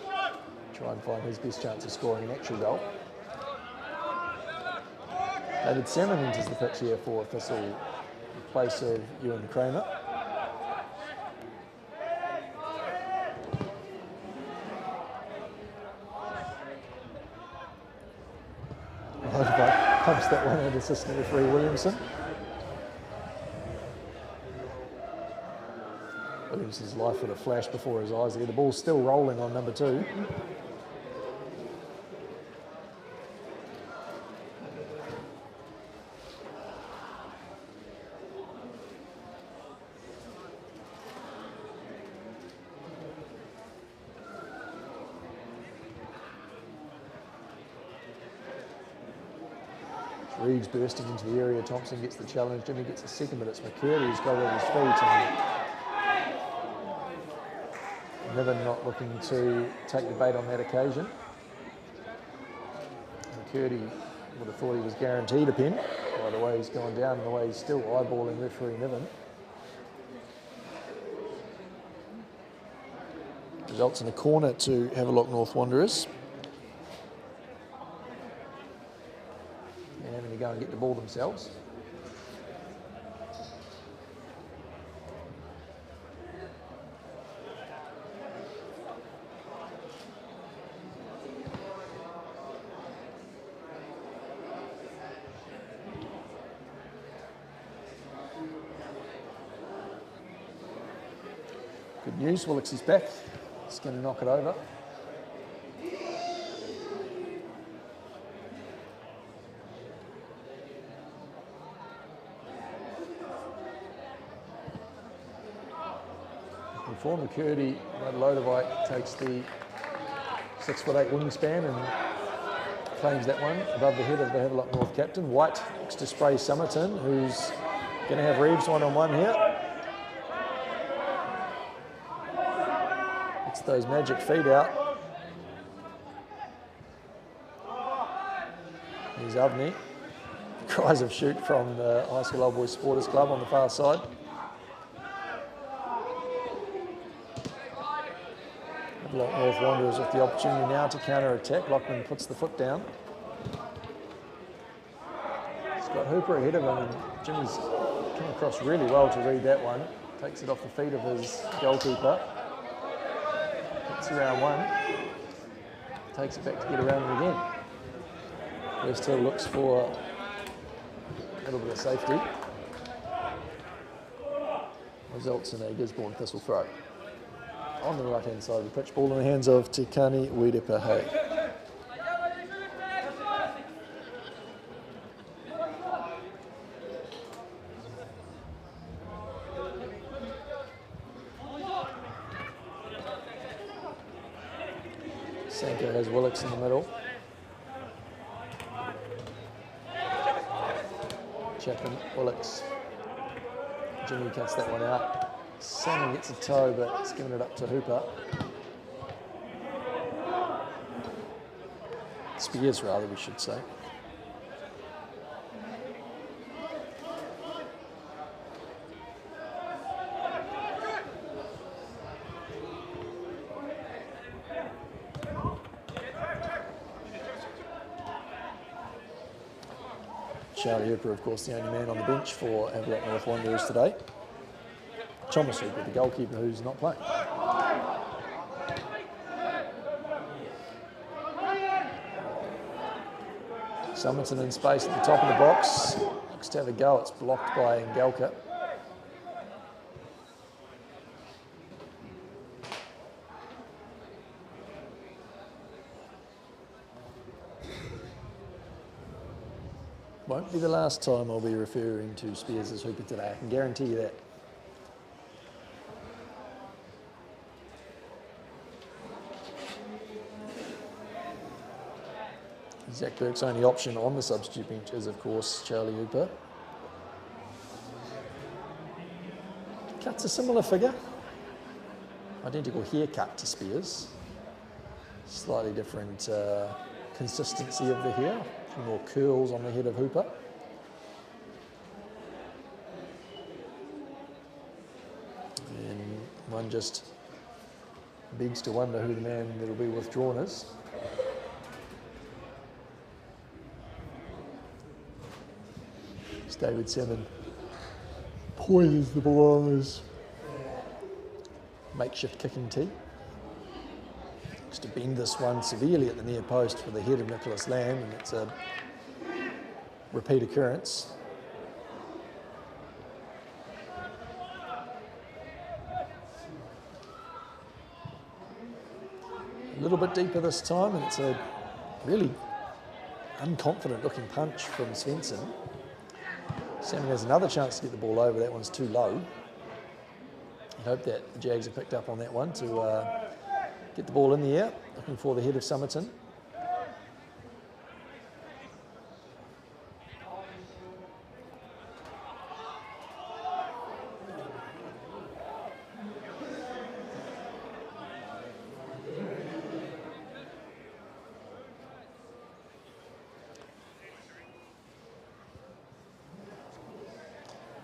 try and find his best chance of scoring an actual goal. David Salmon enters the pitch here for Thistle in place of Ewan Kramer. Pumps that one at assistant referee Williamson. Williamson's life with a flash before his eyes there. The ball's still rolling on number 2. Reeves bursting into the area, Thompson gets the challenge, Jimmy gets a second, but it's McCurdy who's got it at his feet, and Niven not looking to take the bait on that occasion. McCurdy would have thought he was guaranteed a pen by the way he's gone down and the way he's still eyeballing referee Niven. Results in a corner to Havelock North Wanderers. And having to go and get the ball themselves. Good news, Willicks is back. He's going to knock it over. Before McCurdy, Lodovite takes the 6'8" wingspan and claims that one above the head of the Havelock North captain. White looks to spray Somerton, who's going to have Reeves one-on-one here. It's those magic feet out. Here's Avni. Cries of shoot from the High School Old Boys Supporters Club on the far side. Havelock North Wanderers with the opportunity now to counter-attack. Lockman puts the foot down. He's got Hooper ahead of him, and Jimmy's come across really well to read that one. Takes it off the feet of his goalkeeper. Hits around one. Takes it back to get around him again. West Hill looks for a little bit of safety. Results in a Gisborne Thistle throw. On the right-hand side of the pitch, ball in the hands of Te Tairawhiti. Sanko has Willicks in the middle. Chapman, Willicks. Jimmy cuts that one out. Salmon gets a toe, but it's given it up to Hooper. Spears, rather, we should say. Charlie Hooper, of course, the only man on the bench for Havelock North Wanderers today. Thomas Hooper, the goalkeeper, who's not playing. Somerton in space at the top of the box. Looks to have a go. It's blocked by Ngelka. Won't be the last time I'll be referring to Spears as Hooper today, I can guarantee you that. Zach Burke's only option on the substitute bench is, of course, Charlie Hooper. Cuts a similar figure. Identical haircut to Spears. Slightly different consistency of the hair. A few more curls on the head of Hooper. And one just begs to wonder who the man that'll be withdrawn is. David Salmon poises the ball on his makeshift kicking tee. Looks to bend this one severely at the near post for the head of Nicholas Lamb, and it's a repeat occurrence. A little bit deeper this time, and it's a really unconfident looking punch from Svensson. Salmon has another chance to get the ball over. That one's too low. I hope that the Jags have picked up on that one to get the ball in the air. Looking for the head of Somerton.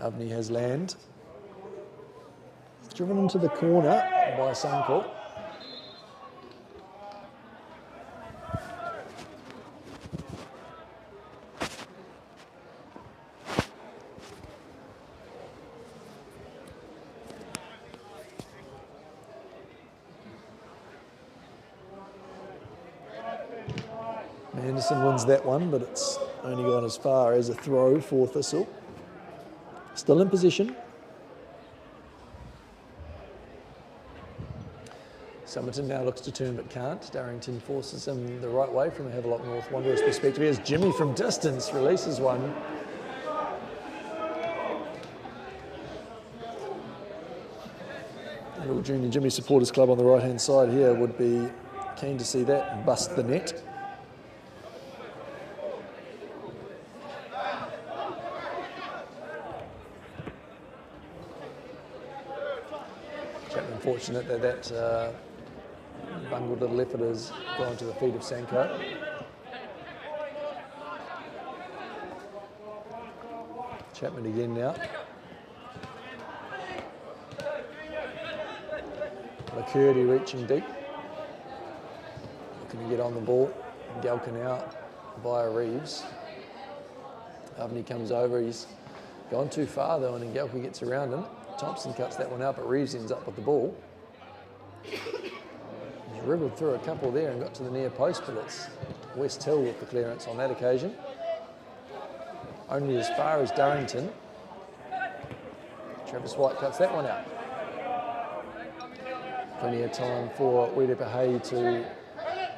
Avni has land. Driven into the corner by Sunkel. Anderson wins that one, but it's only gone as far as a throw for Thistle. Still in position. Somerton now looks to turn but can't. Darrington forces him the right way from a Havelock North Wanderers perspective. Here's Jimmy from distance, releases one. Little Junior Jimmy Supporters Club on the right hand side here would be keen to see that and bust the net. Fortunate that bungled little effort has gone to the feet of Sanko. Chapman again now. McCurdy reaching deep. Looking to get on the ball. Galkin out via Reeves. Avni comes over. He's gone too far though, and Galkin gets around him. Thompson cuts that one out, but Reeves ends up with the ball. He's wriggled through a couple there and got to the near post, but it's West Hill with the clearance on that occasion. Only as far as Darrington. Travis White cuts that one out. Plenty of time for Wedepahay to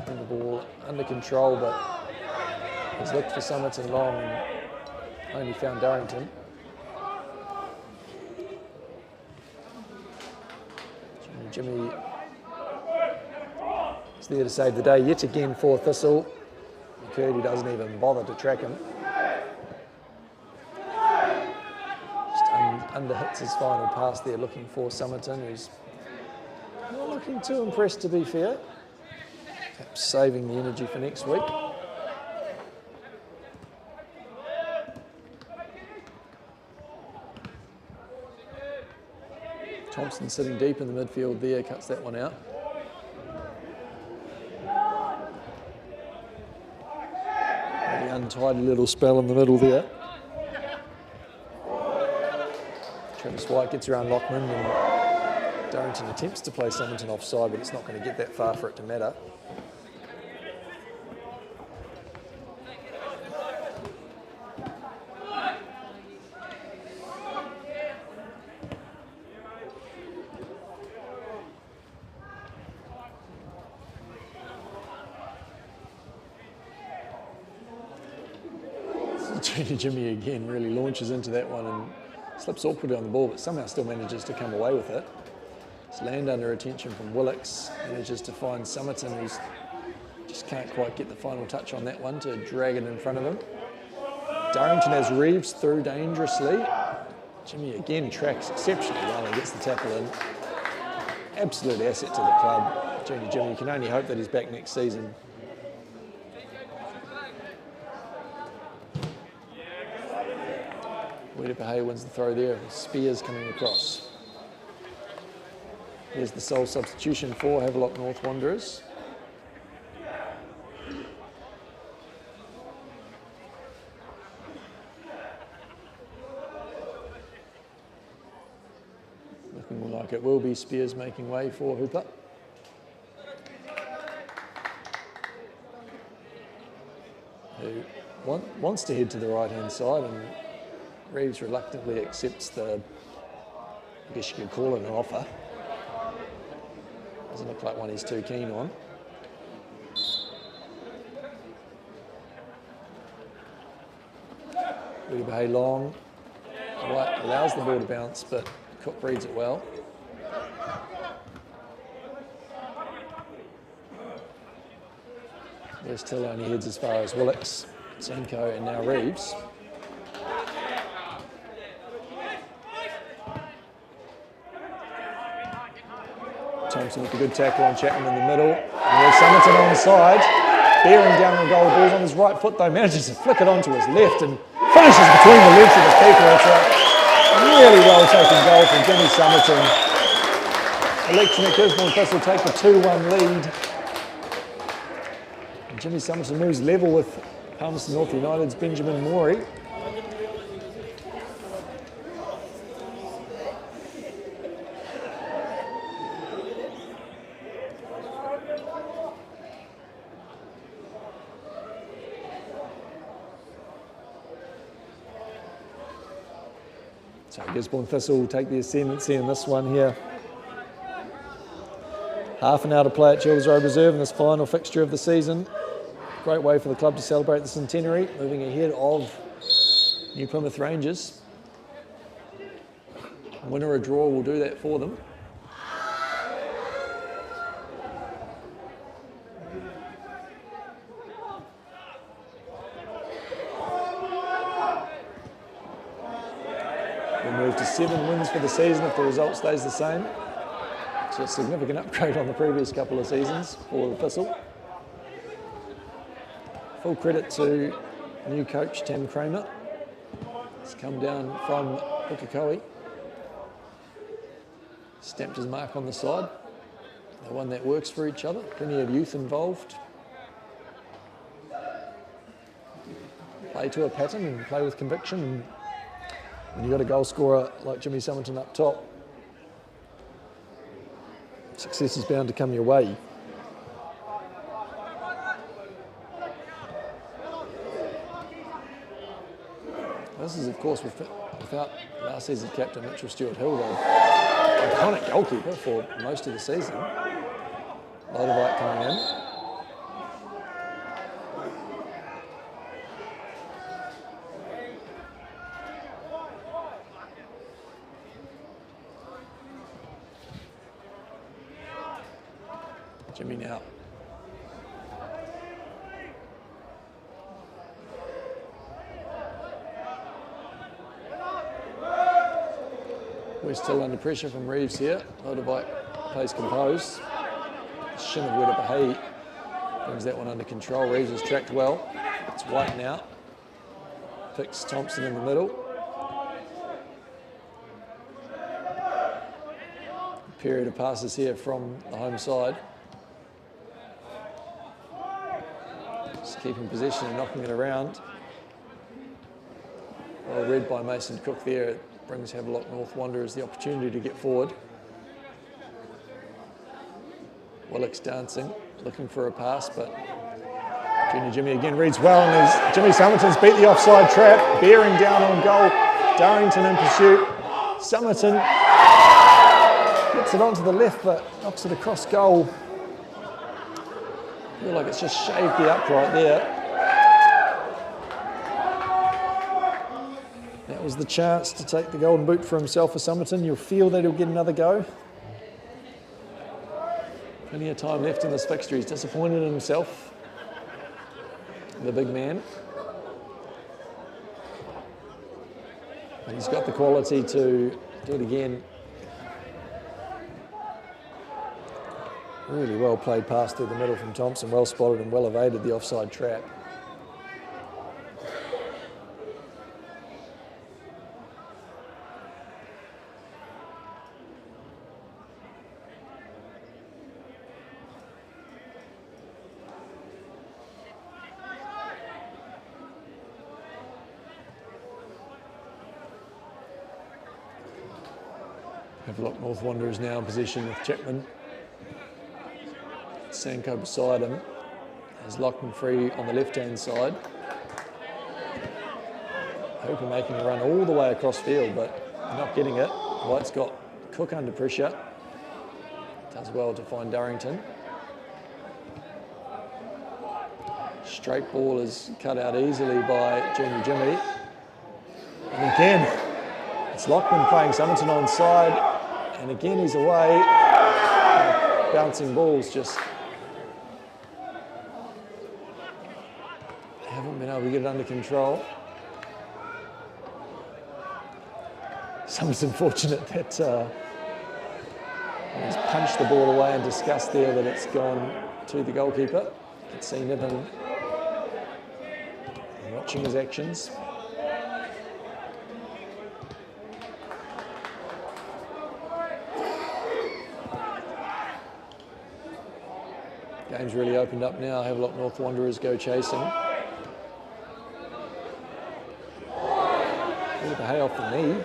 bring the ball under control, but he's looked for Somerton long and only found Darrington. Jimmy is there to save the day yet again for Thistle. McCurdy doesn't even bother to track him. Just under hits his final pass there, looking for Somerton, who's not looking too impressed, to be fair. Perhaps saving the energy for next week. Thompson sitting deep in the midfield there, cuts that one out. Really untidy little spell in the middle there. Travis White gets around Lockman and Darrington attempts to play Somerton offside, but it's not going to get that far for it to matter. Jimmy again really launches into that one and slips awkwardly on the ball, but somehow still manages to come away with it. It's land under attention from Willocks, manages to find Somerton, who's just can't quite get the final touch on that one to drag it in front of him. Darrington has Reeves through dangerously. Jimmy again tracks exceptionally well and gets the tackle in. Absolute asset to the club. Junior Jimmy, you can only hope that he's back next season. Wedepahay wins the throw there. Spears coming across. Here's the sole substitution for Havelock North Wanderers. Looking more like it will be Spears making way for Hooper. Who wants to head to the right-hand side, and Reeves reluctantly accepts the, I guess you could call it an offer. Doesn't look like one he's too keen on. Wedepahay long. White allows the ball to bounce, but Cook reads it well. West Hill only heads as far as Willocks, Senko, and now Reeves. Thompson with a good tackle on Chapman in the middle. And there's Somerton on the side, bearing down on goal. The ball's on his right foot though, manages to flick it onto his left and finishes between the legs of the keeper. It's a Really well taken goal from Jimmy Somerton. Election at Gisborne Thistle take the 2-1 lead. And Jimmy Somerton moves level with Palmerston North United's Benjamin Morey. So Gisborne Thistle will take the ascendancy in this one here. Half an hour to play at Childers Road Reserve in this final fixture of the season. Great way for the club to celebrate the centenary, moving ahead of New Plymouth Rangers. A win or a draw will do that for them. We'll move to 7 wins for the season if the result stays the same. So a significant upgrade on the previous couple of seasons for the Thistle. Full credit to new coach Tim Kramer. He's come down from Pukekohe. Stamped his mark on the side. The one that works for each other. Plenty of youth involved. Play to a pattern and play with conviction. And when you've got a goal scorer like Jimmy Somerton up top, success is bound to come your way. This is, of course, without last season's captain Mitchell Stewart-Hill, the iconic goalkeeper for most of the season. Lodewijk coming in. Jimmy now. We're still under pressure from Reeves here. Lodewijk plays composed. Shin of Wedepahe brings that one under control. Reeves has tracked well. It's White now. Picks Thompson in the middle. A period of passes here from the home side. Just keeping possession and knocking it around. Well read by Mason Cook there. It brings Havelock North Wanderers the opportunity to get forward. Willock's dancing, looking for a pass, but Junior Jimmy again reads well, and Jimmy Somerton's beat the offside trap, bearing down on goal. Darrington in pursuit. Somerton gets it onto the left, but knocks it across goal. I feel like it's just shaved the upright there. That was the chance to take the golden boot for himself for Somerton. You'll feel that he'll get another go. Plenty of time left in this fixture. He's disappointed in himself, the big man. And he's got the quality to do it again. Really well played pass through the middle from Thompson, well spotted and well evaded the offside trap. Havelock North Wanderers now in possession with Chapman. Sanko beside him is Lockman free on the left-hand side. Hooper making a run all the way across field, but not getting it. White's got Cook under pressure. Does well to find Darrington. Straight ball is cut out easily by Junior Jimmy. And again, it's Lockman playing Somerton on side, and again he's away. Bouncing balls just haven't been able to get it under control. Somerton fortunate that he's punched the ball away in disgust there that it's gone to the goalkeeper. You can see Niven watching his actions. Game's really opened up now. Havelock North Wanderers go chasing. Bit of a hay off the knee.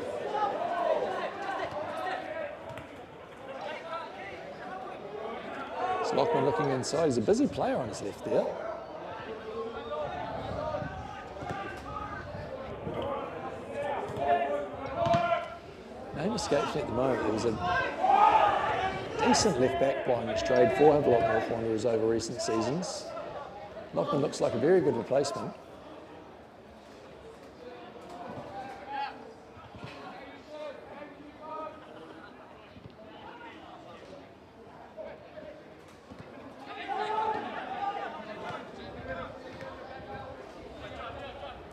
It's Lockman looking inside. He's a busy player on his left there. Name escapes me at the moment. There was a decent left back by English trade for Havelock North Wanderers over recent seasons. Lockman looks like a very good replacement.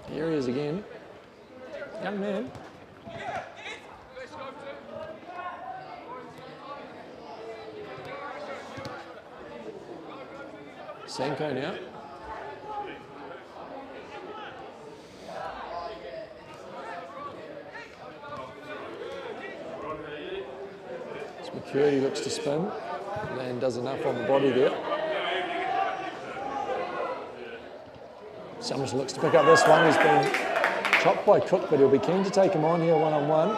Here he is again. Young man. Sanko now. As McCurdy looks to spin. Land does enough on the body there. Summers looks to pick up this one. He's been chopped by Cook, but he'll be keen to take him on here one-on-one.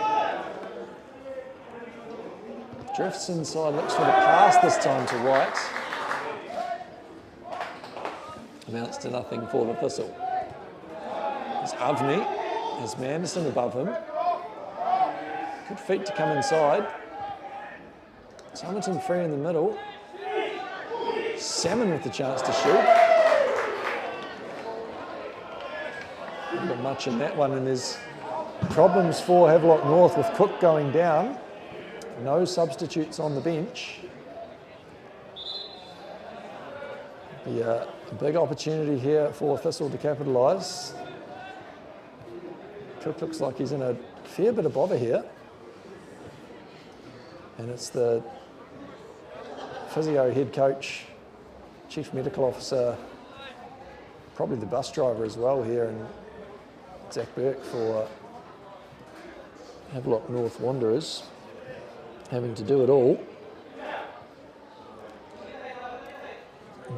Drifts inside, looks for the pass this time to White. Amounts to nothing for the Thistle. There's Avni, there's Manderson above him. Good feet to come inside. Somerton free in the middle. Salmon with the chance to shoot. Not much in that one, and there's problems for Havelock North with Cook going down. No substitutes on the bench. Be a big opportunity here for Thistle to capitalise. Cook looks like he's in a fair bit of bother here. And it's the physio head coach, chief medical officer, probably the bus driver as well here, and Zach Burke for Havelock North Wanderers, having to do it all.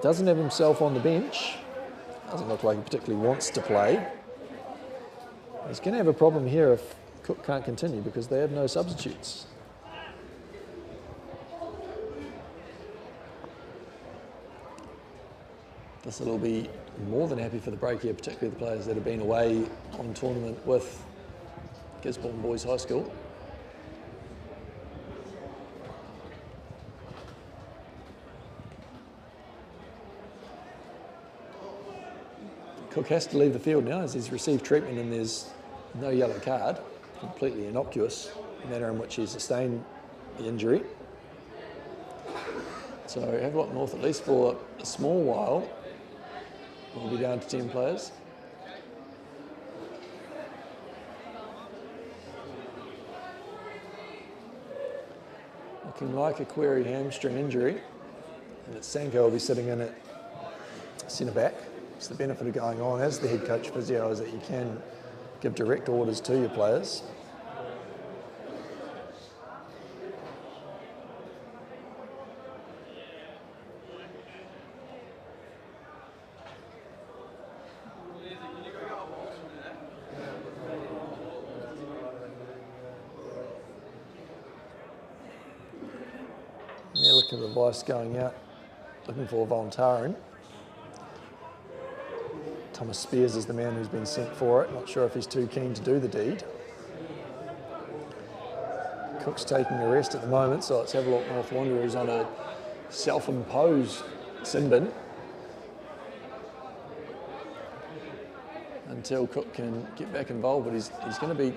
Doesn't have himself on the bench. Doesn't look like he particularly wants to play. He's going to have a problem here if Cook can't continue because they have no substitutes. Thistle will be more than happy for the break here, particularly the players that have been away on tournament with Gisborne Boys High School. Cook has to leave the field now as he's received treatment and there's no yellow card. Completely innocuous, the manner in which he sustained the injury. So Havelock North, at least for a small while, will be down to 10 players. Looking like a query hamstring injury, and it's Sanko will be sitting in at centre back. It's the benefit of going on as the head coach physio is that you can give direct orders to your players. Yeah, look at the advice going out, looking for Voluntarin. Thomas Spears is the man who's been sent for it. Not sure if he's too keen to do the deed. Cook's taking a rest at the moment, so let's have a look. North Wanderers on a self-imposed sin bin until Cook can get back involved, but he's going to be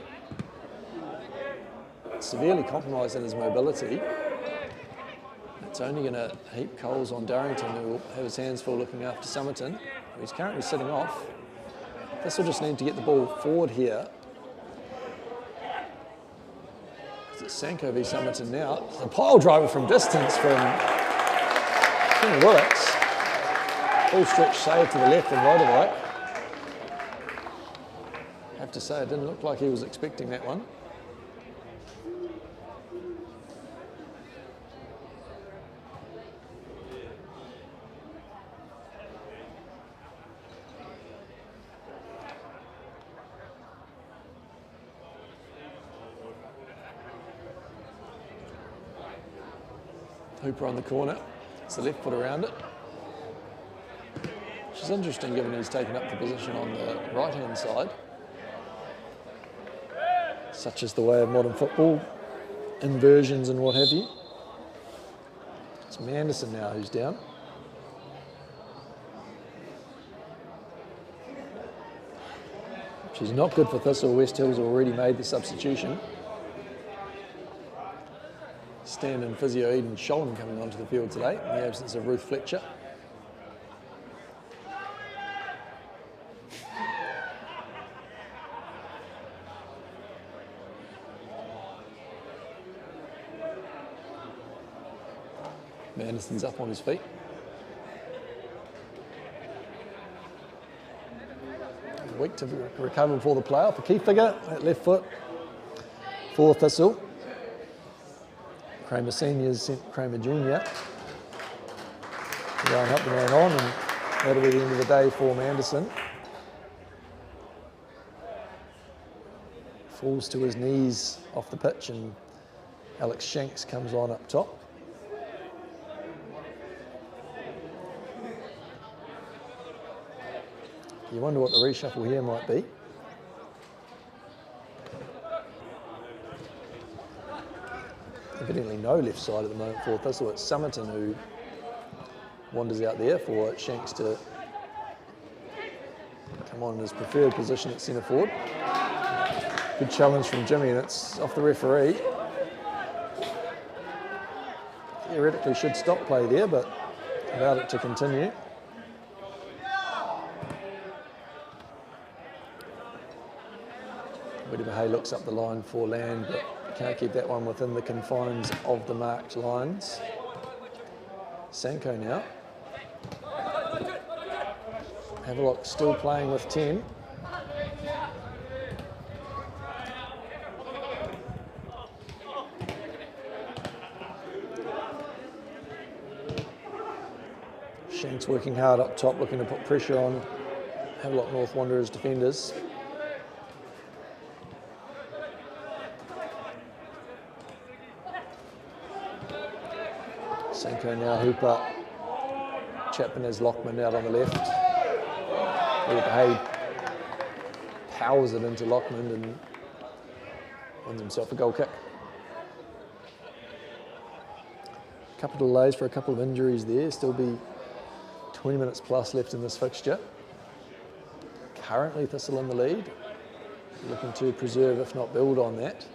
severely compromised in his mobility. It's only going to heap coals on Darrington, who will have his hands full looking after Somerton. He's currently sitting off. This will just need to get the ball forward here. It's Sanko v Somerton now. The pile driver from distance from King Willits. Full stretch save to the left and motorbike. I have to say, it didn't look like he was expecting that one. Hooper on the corner. It's the left foot around it. Which is interesting given he's taken up the position on the right-hand side. Such is the way of modern football, inversions and what have you. It's Manderson now who's down. Which is not good for Thistle. West Hills already made the substitution. Stand-in physio Eden Sholm coming onto the field today in the absence of Ruth Fletcher. Manderson's up on his feet. Weak to recover before the play-off. A key figure at left foot for Thistle. Kramer Senior's sent Kramer Junior to go and help the man on, and that'll be the end of the day for Manderson. Falls to his knees off the pitch, and Alex Shanks comes on up top. You wonder what the reshuffle here might be. Evidently no left side at the moment for Thistle. It's Summerton who wanders out there for Shanks to come on in his preferred position at centre forward. Good challenge from Jimmy, and it's off the referee. Theoretically should stop play there, but allowed it to continue. Hay looks up the line for Land, but can't keep that one within the confines of the marked lines. Sanko now. Havelock still playing with 10. Shanks working hard up top, looking to put pressure on Havelock North Wanderers defenders. Sanko now, Hooper, Chapman has Lockman out on the left. Hay powers it into Lockman and wins himself a goal kick. A couple of delays for a couple of injuries there, still be 20 minutes plus left in this fixture. Currently Thistle in the lead, looking to preserve if not build on that.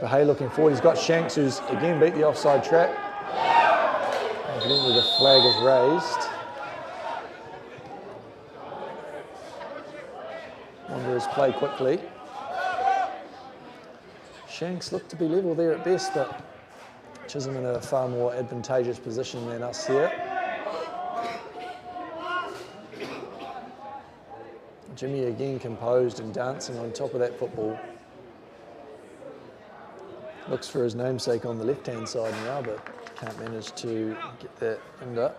Hay looking forward, he's got Shanks who's again beat the offside trap. Evidently the flag is raised. Wanderers play quickly. Shanks looked to be level there at best, but Chisholm in a far more advantageous position than us here. Jimmy again composed and dancing on top of that football. Looks for his namesake on the left-hand side now, but can't manage to get that under.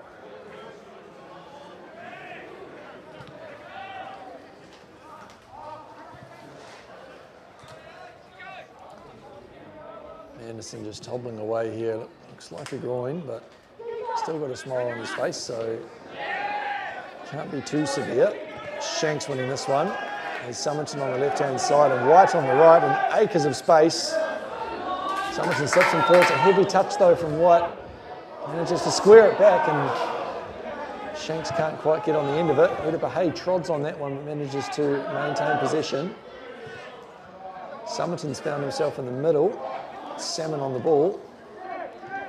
Anderson just hobbling away here. Looks like a groin, but still got a smile on his face, so can't be too severe. Shanks winning this one. There's Summerton on the left-hand side and White on the right, and acres of space. Summerton slips him forward. It's a heavy touch though from White. Manages to square it back, and Shanks can't quite get on the end of it. Udipa Hay trods on that one, but manages to maintain possession. Summerton's found himself in the middle. Salmon on the ball.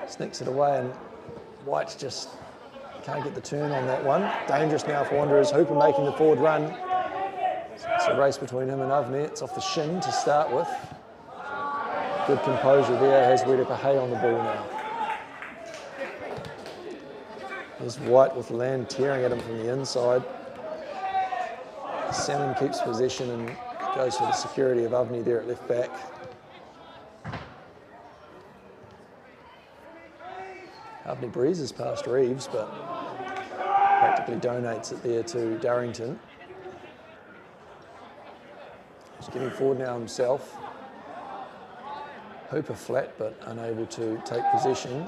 Sneaks it away, and White just can't get the turn on that one. Dangerous now for Wanderers. Hooper making the forward run. It's a race between him and Avni. It's off the shin to start with. Good composure there, has Udipa Hay on the ball now. There's White with Land tearing at him from the inside. Salmon keeps possession and goes for the security of Avni there at left back. Avni breezes past Reeves, but practically donates it there to Darrington. He's getting forward now himself. Hooper flat, but unable to take possession.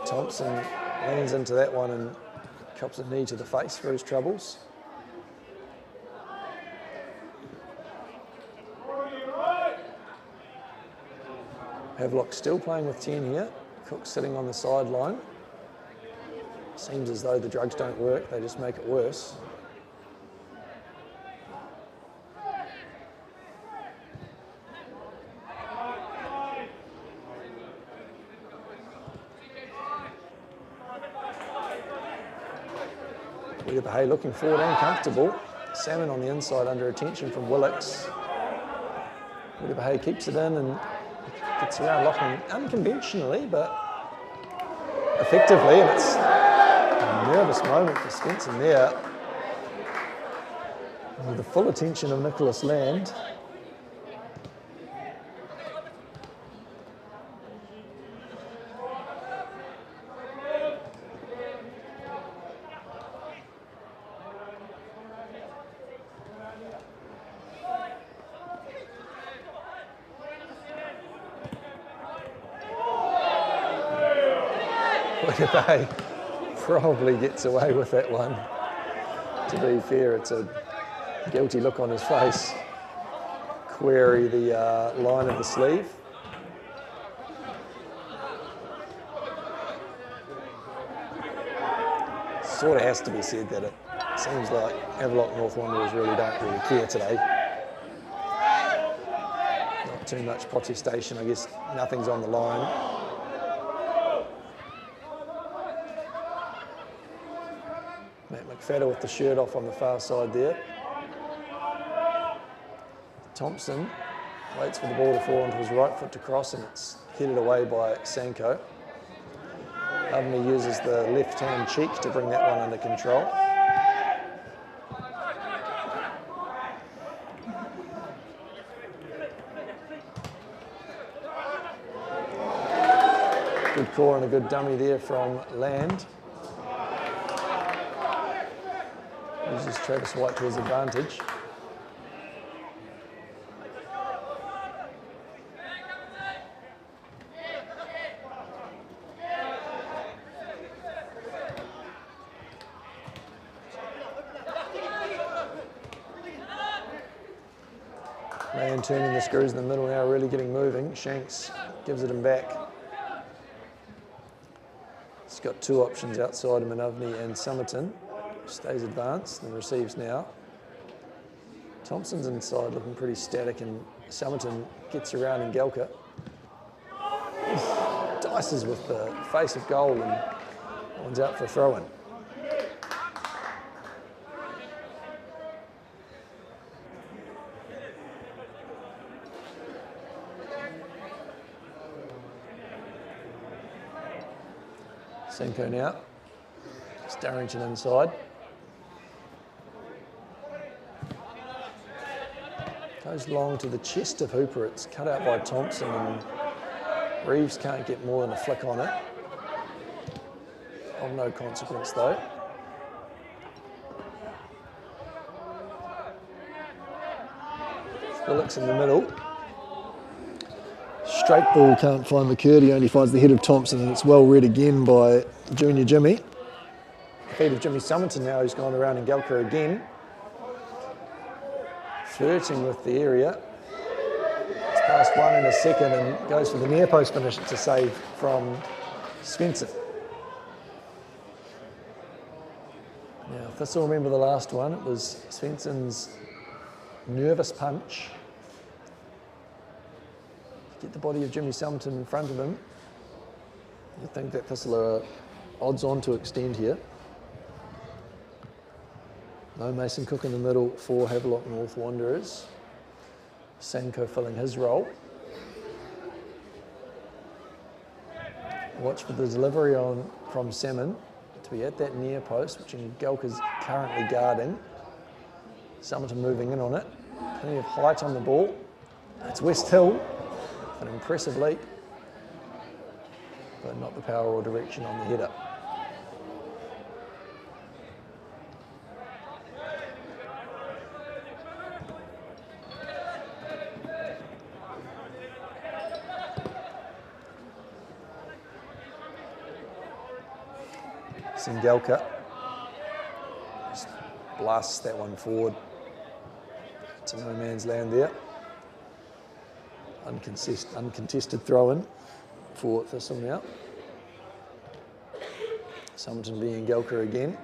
Thompson leans into that one and cops a knee to the face for his troubles. Havelock still playing with 10 here. Cook sitting on the sideline. Seems as though the drugs don't work, they just make it worse. Hey, looking forward and comfortable. Salmon on the inside under attention from Willocks. Hay keeps it in and gets around locking unconventionally, but effectively, and it's a nervous moment for Svensson there. With the full attention of Nicholas Land. Bay probably gets away with that one. To be fair, it's a guilty look on his face. Query the line of the sleeve. Sort of has to be said that it seems like Havelock North Wanderers don't really care today. Not too much protestation, I guess nothing's on the line. McFadder with the shirt off on the far side there. Thompson waits for the ball to fall onto his right foot to cross, and it's headed away by Sanko. Avni uses the left-hand cheek to bring that one under control. Good core and a good dummy there from Land. Uses Travis White to his advantage. Land turning the screws in the middle now, really getting moving. Shanks gives it him back. He's got two options outside him in Avni and Somerton. Stays advanced and receives now. Thompson's inside looking pretty static, and Somerton gets around in Gelka. Dices with the face of goal, and that one's out for a throw-in. Senko now. Starrington inside. Goes long to the chest of Hooper. It's cut out by Thompson, and Reeves can't get more than a flick on it. Of no consequence though. Willocks in the middle. Straight ball, can't find McCurdy, only finds the head of Thompson, and it's well read again by Junior Jimmy. The feet of Jimmy Somerton now, who's gone around in Gelka again. Flirting with the area. It's past one in a second and goes for the near post finish. It's a save from Svensson. Now, if Thistle remember the last one, it was Svensson's nervous punch. Get the body of Jimmy Somerton in front of him. You think that Thistle are odds on to extend here. No Mason Cook in the middle for Havelock North Wanderers. Sanko filling his role. Watch for the delivery from Salmon to be at that near post, which Gelka's currently guarding. Somerton moving in on it. Plenty of height on the ball. It's West Hill. An impressive leap, but not the power or direction on the header. Singelka just blasts that one forward to no man's land there. Uncontested throw in for Thistle now. Somerton being Gelka again.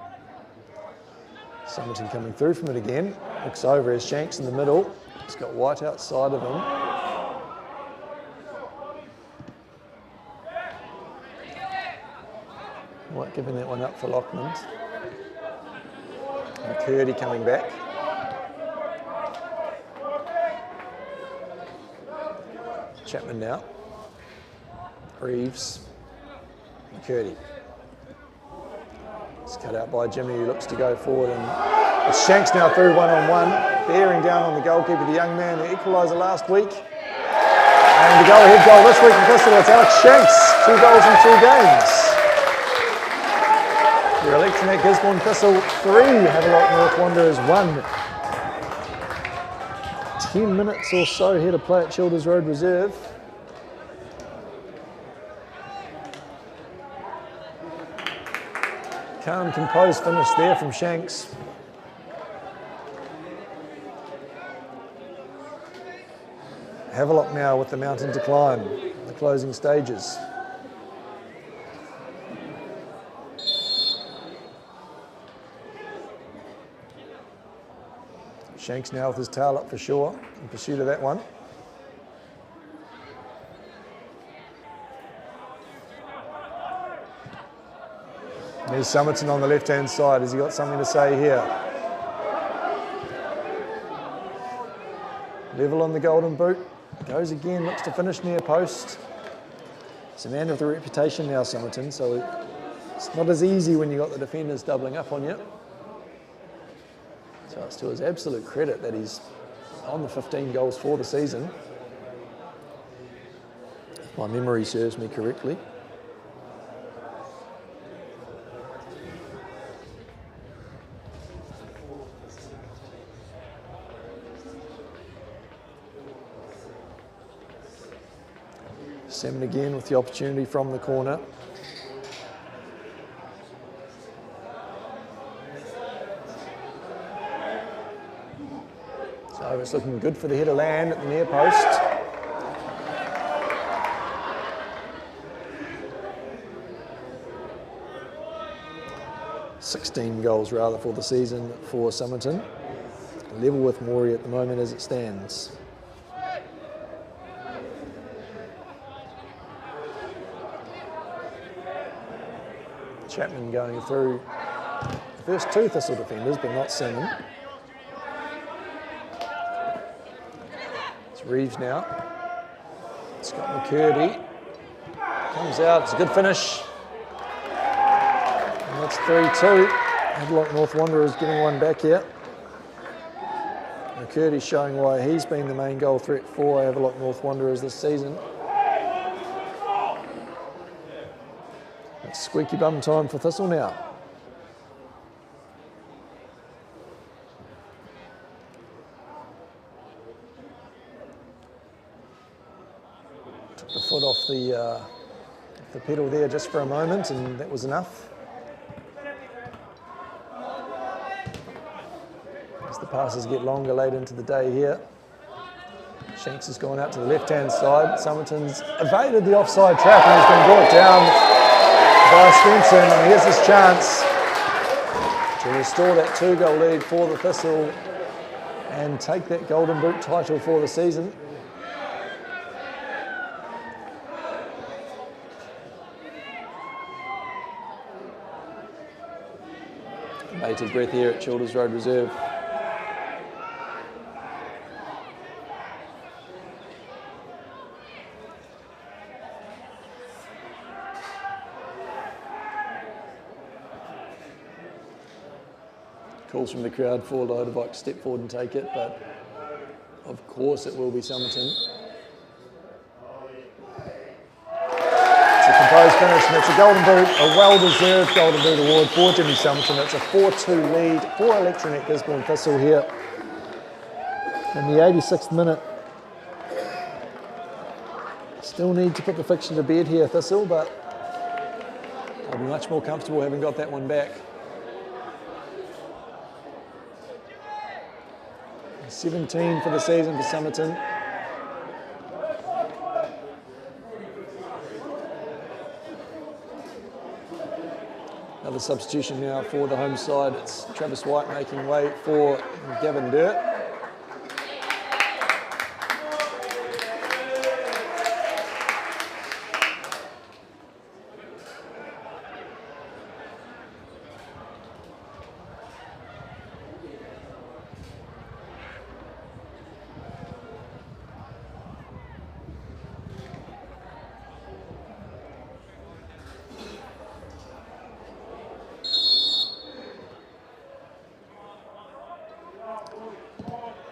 Somerton coming through from it again. Looks over as Shanks in the middle. He's got White outside of him. White giving that one up for Lockman. McCurdy coming back. Chapman now. Reeves. McCurdy. It's cut out by Jimmy, who looks to go forward, and it's Shanks now through one-on-one, bearing down on the goalkeeper, the young man, the equaliser last week. And the go-ahead goal this week in Thistle, it's Alex Shanks, 2 goals in 2 games. Your election at Gisborne Thistle 3, Havelock North Wanderers 1. 10 minutes or so here to play at Childers Road Reserve. Calm, composed finish there from Shanks. Havelock now with the mountain to climb, the closing stages. Shanks now with his tail up for sure, in pursuit of that one. There's Somerton on the left-hand side. Has he got something to say here? Level on the golden boot. Goes again, looks to finish near post. It's a man with a reputation now, Somerton, so it's not as easy when you've got the defenders doubling up on you. So it's to his absolute credit that he's on the 15 goals for the season, if my memory serves me correctly. Salmon again with the opportunity from the corner. So it's looking good for the header land at the near post. $16 goals rather for the season for Somerton. Level with Moree at the moment as it stands. Chapman going through the first 2 Thistle defenders, but not Salmon. It's Reeves now. Scott McCurdy comes out. It's a good finish. And that's 3-2. Havelock North Wanderers getting one back here. McCurdy showing why he's been the main goal threat for Havelock North Wanderers this season. It's squeaky bum time for Thistle now. Took the foot off the pedal there just for a moment, and that was enough. As the passes get longer late into the day here. Shanks has gone out to the left-hand side. Somerton's evaded the offside trap and has been brought down by Swenson, and here's his chance to restore that 2-goal lead for the Thistle and take that Golden Boot title for the season. Bated breath here at Childers Road Reserve. Calls from the crowd for Lodewijks to step forward and take it, but of course it will be Somerton. It's a composed finish, and it's a Golden Boot, a well-deserved Golden Boot award for Jimmy Somerton. It's a 4-2 lead for Electronet Gisborne Thistle here in the 86th minute. Still need to put the fiction to bed here, Thistle, but I'll be much more comfortable having got that one back. 17 for the season for Somerton. Another substitution now for the home side. It's Travis White making way for Gavin Dirt.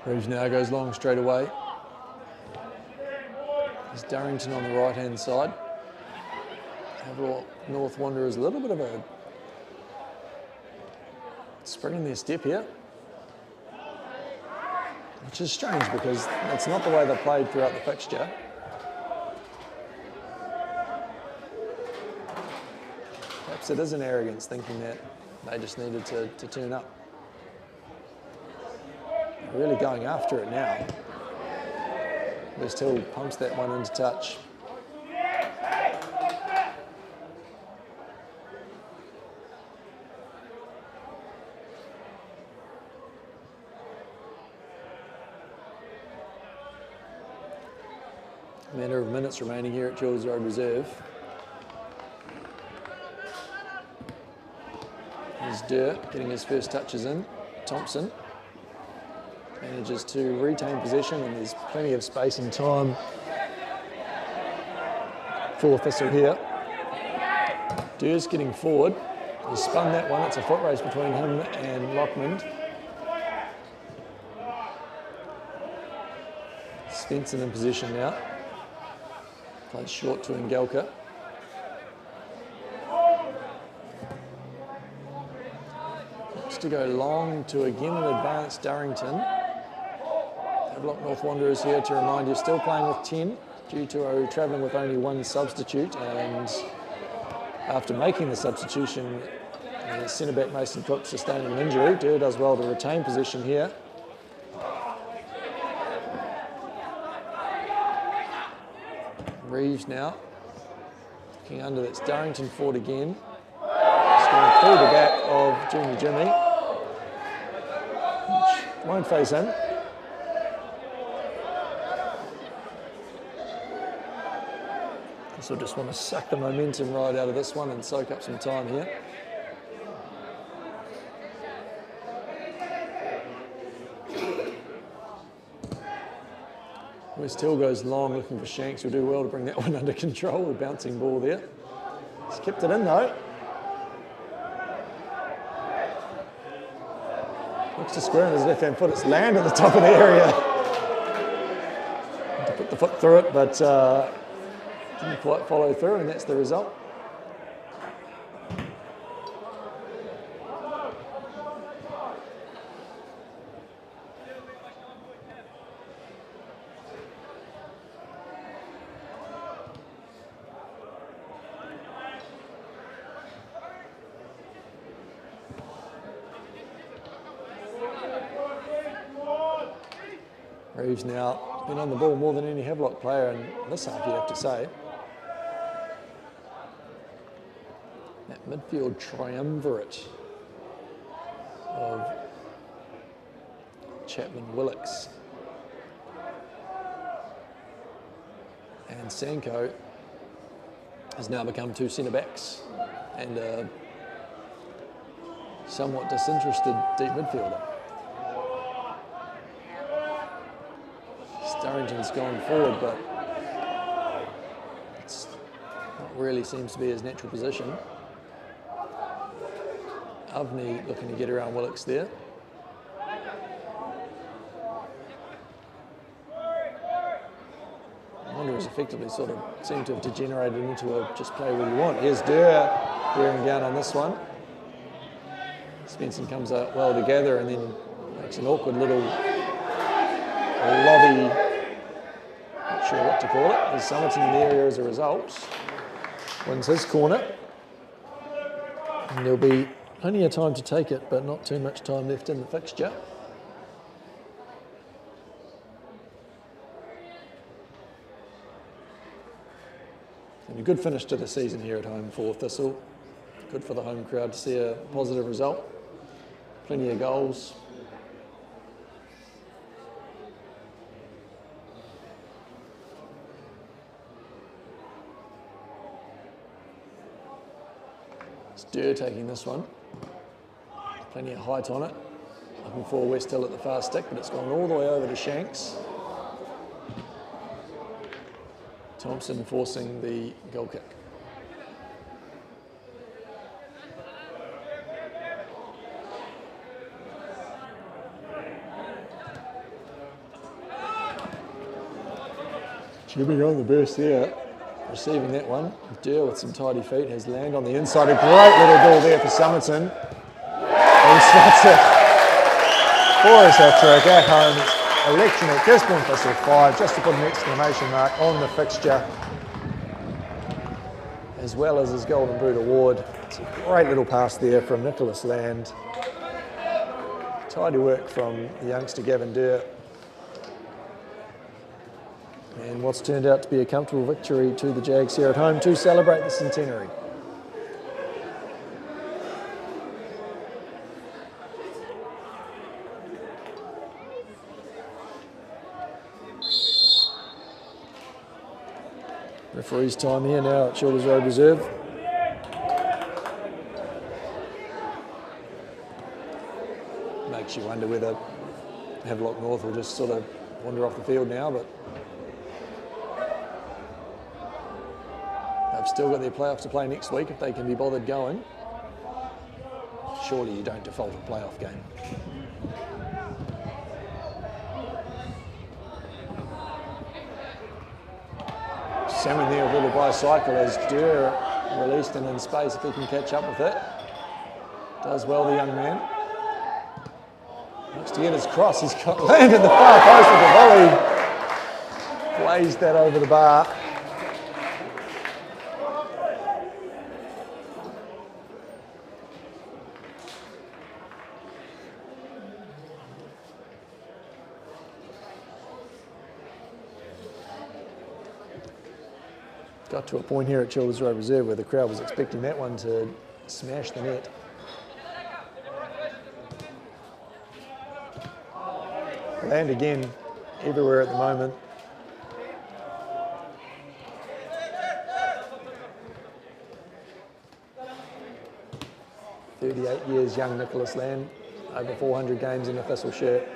Reeves now goes long straight away. There's Darrington on the right-hand side. Overall, North Wanderers a little bit of a spring in their step here, which is strange because that's not the way they played throughout the fixture. Perhaps it is an arrogance thinking that they just needed to turn up. Really going after it now. Thistle pumps that one into touch. A matter of minutes remaining here at Jules Road Reserve. There's Dirt getting his first touches in. Thompson manages to retain possession, and there's plenty of space and time for Thistle here. Durst getting forward. He spun that one. It's a foot race between him and Lockmond. Svensson in position now. Plays short to Engelka. Looks to go long to again an advanced Darrington. Havelock North Wanderers here to remind you, still playing with 10 due to travelling with only one substitute, and after making the substitution, centre-back Mason Cook sustained an injury. Durr does well to retain possession here. Reeves now looking under, that's Darrington forward again. It's going through the back of Junior Jimmy, which won't face him. So just want to suck the momentum right out of this one and soak up some time here. West Hill goes long looking for Shanks, who'll do well to bring that one under control. A bouncing ball there. He's kept it in though. Looks to square on his left-hand foot. It's land at the top of the area. To put the foot through it, but didn't quite follow through, and that's the result. Reeves now been on the ball more than any Havelock player in this half, you'd have to say. That midfield triumvirate of Chapman-Willocks and Sanko has now become two centre-backs and a somewhat disinterested deep midfielder. Darrington's gone forward, but it's not really seems to be his natural position. Avni looking to get around Willocks there. Wanderers effectively sort of seem to have degenerated into a just play where you want. Here's Durr bearing down on this one. Svensson comes out well together and then makes an awkward little lobby, not sure what to call it. There's Somerton in the area as a result. Wins his corner. And there'll be plenty of time to take it, but not too much time left in the fixture. And a good finish to the season here at home for Thistle. Good for the home crowd to see a positive result. Plenty of goals. It's Durr taking this one. Plenty of height on it. Looking for West Hill at the far stick, but it's gone all the way over to Shanks. Thompson forcing the goal kick. Jimmy on the burst there, receiving that one. Durr with some tidy feet has land on the inside. A great little ball there for Somerton. He slots it for his hat-trick at home. Election at Gisborne Thistle 5, just to put an exclamation mark on the fixture, as well as his Golden Boot award. It's a great little pass there from Nicholas Land. Tidy work from the youngster Gavin Durr. And what's turned out to be a comfortable victory to the Jags here at home to celebrate the centenary. Referee's time here now at Childers Road Reserve. Makes you wonder whether Havelock North will just sort of wander off the field now, but they've still got their playoffs to play next week if they can be bothered going. Surely you don't default a playoff game. Salmon there with a little bicycle as Durr released and in space if he can catch up with it. Does well, the young man. Looks to get his cross. He's got landed the far post with a volley. Blazed that over the bar. Got to a point here at Childers Road Reserve where the crowd was expecting that one to smash the net. Land again everywhere at the moment. "38 years young Nicholas Land, over 400 games in a Thistle shirt."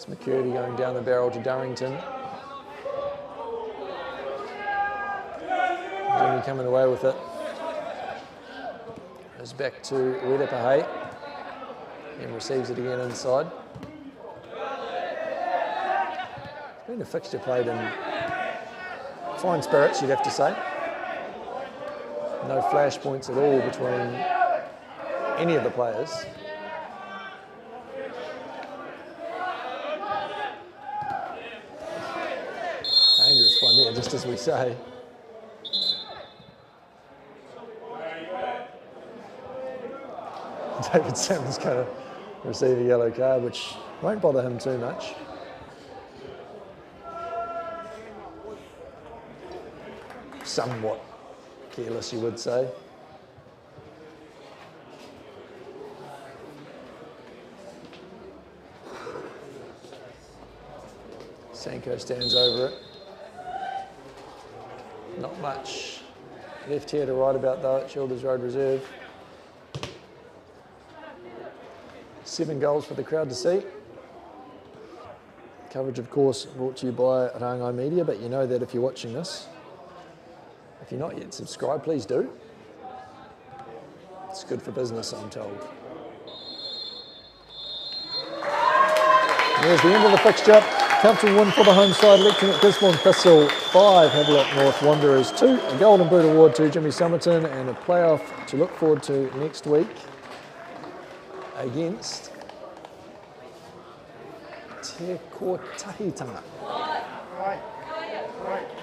McCurdy going down the barrel to Durrington. Jimmy coming away with it. Goes back to Wedepahe and receives it again inside. It's been a fixture played in fine spirits, you'd have to say. No flash points at all between any of the players. Dangerous one there, just as we say. David Salmon's going to receive a yellow card, which won't bother him too much. Somewhat careless, you would say. Sanko stands over it. Not much left here to write about though at Childers Road Reserve. 7 goals for the crowd to see. Coverage, of course, brought to you by Rangai Media, but you know that if you're watching this, if you're not yet subscribed, please do. It's good for business, I'm told. There's the end of the fixture. Comfortable win for the home side, electing at Gisborne Thistle 5, Havelock North Wanderers 2. A Golden Boot award to Jimmy Somerton and a playoff to look forward to next week against te kotahitanga. Right.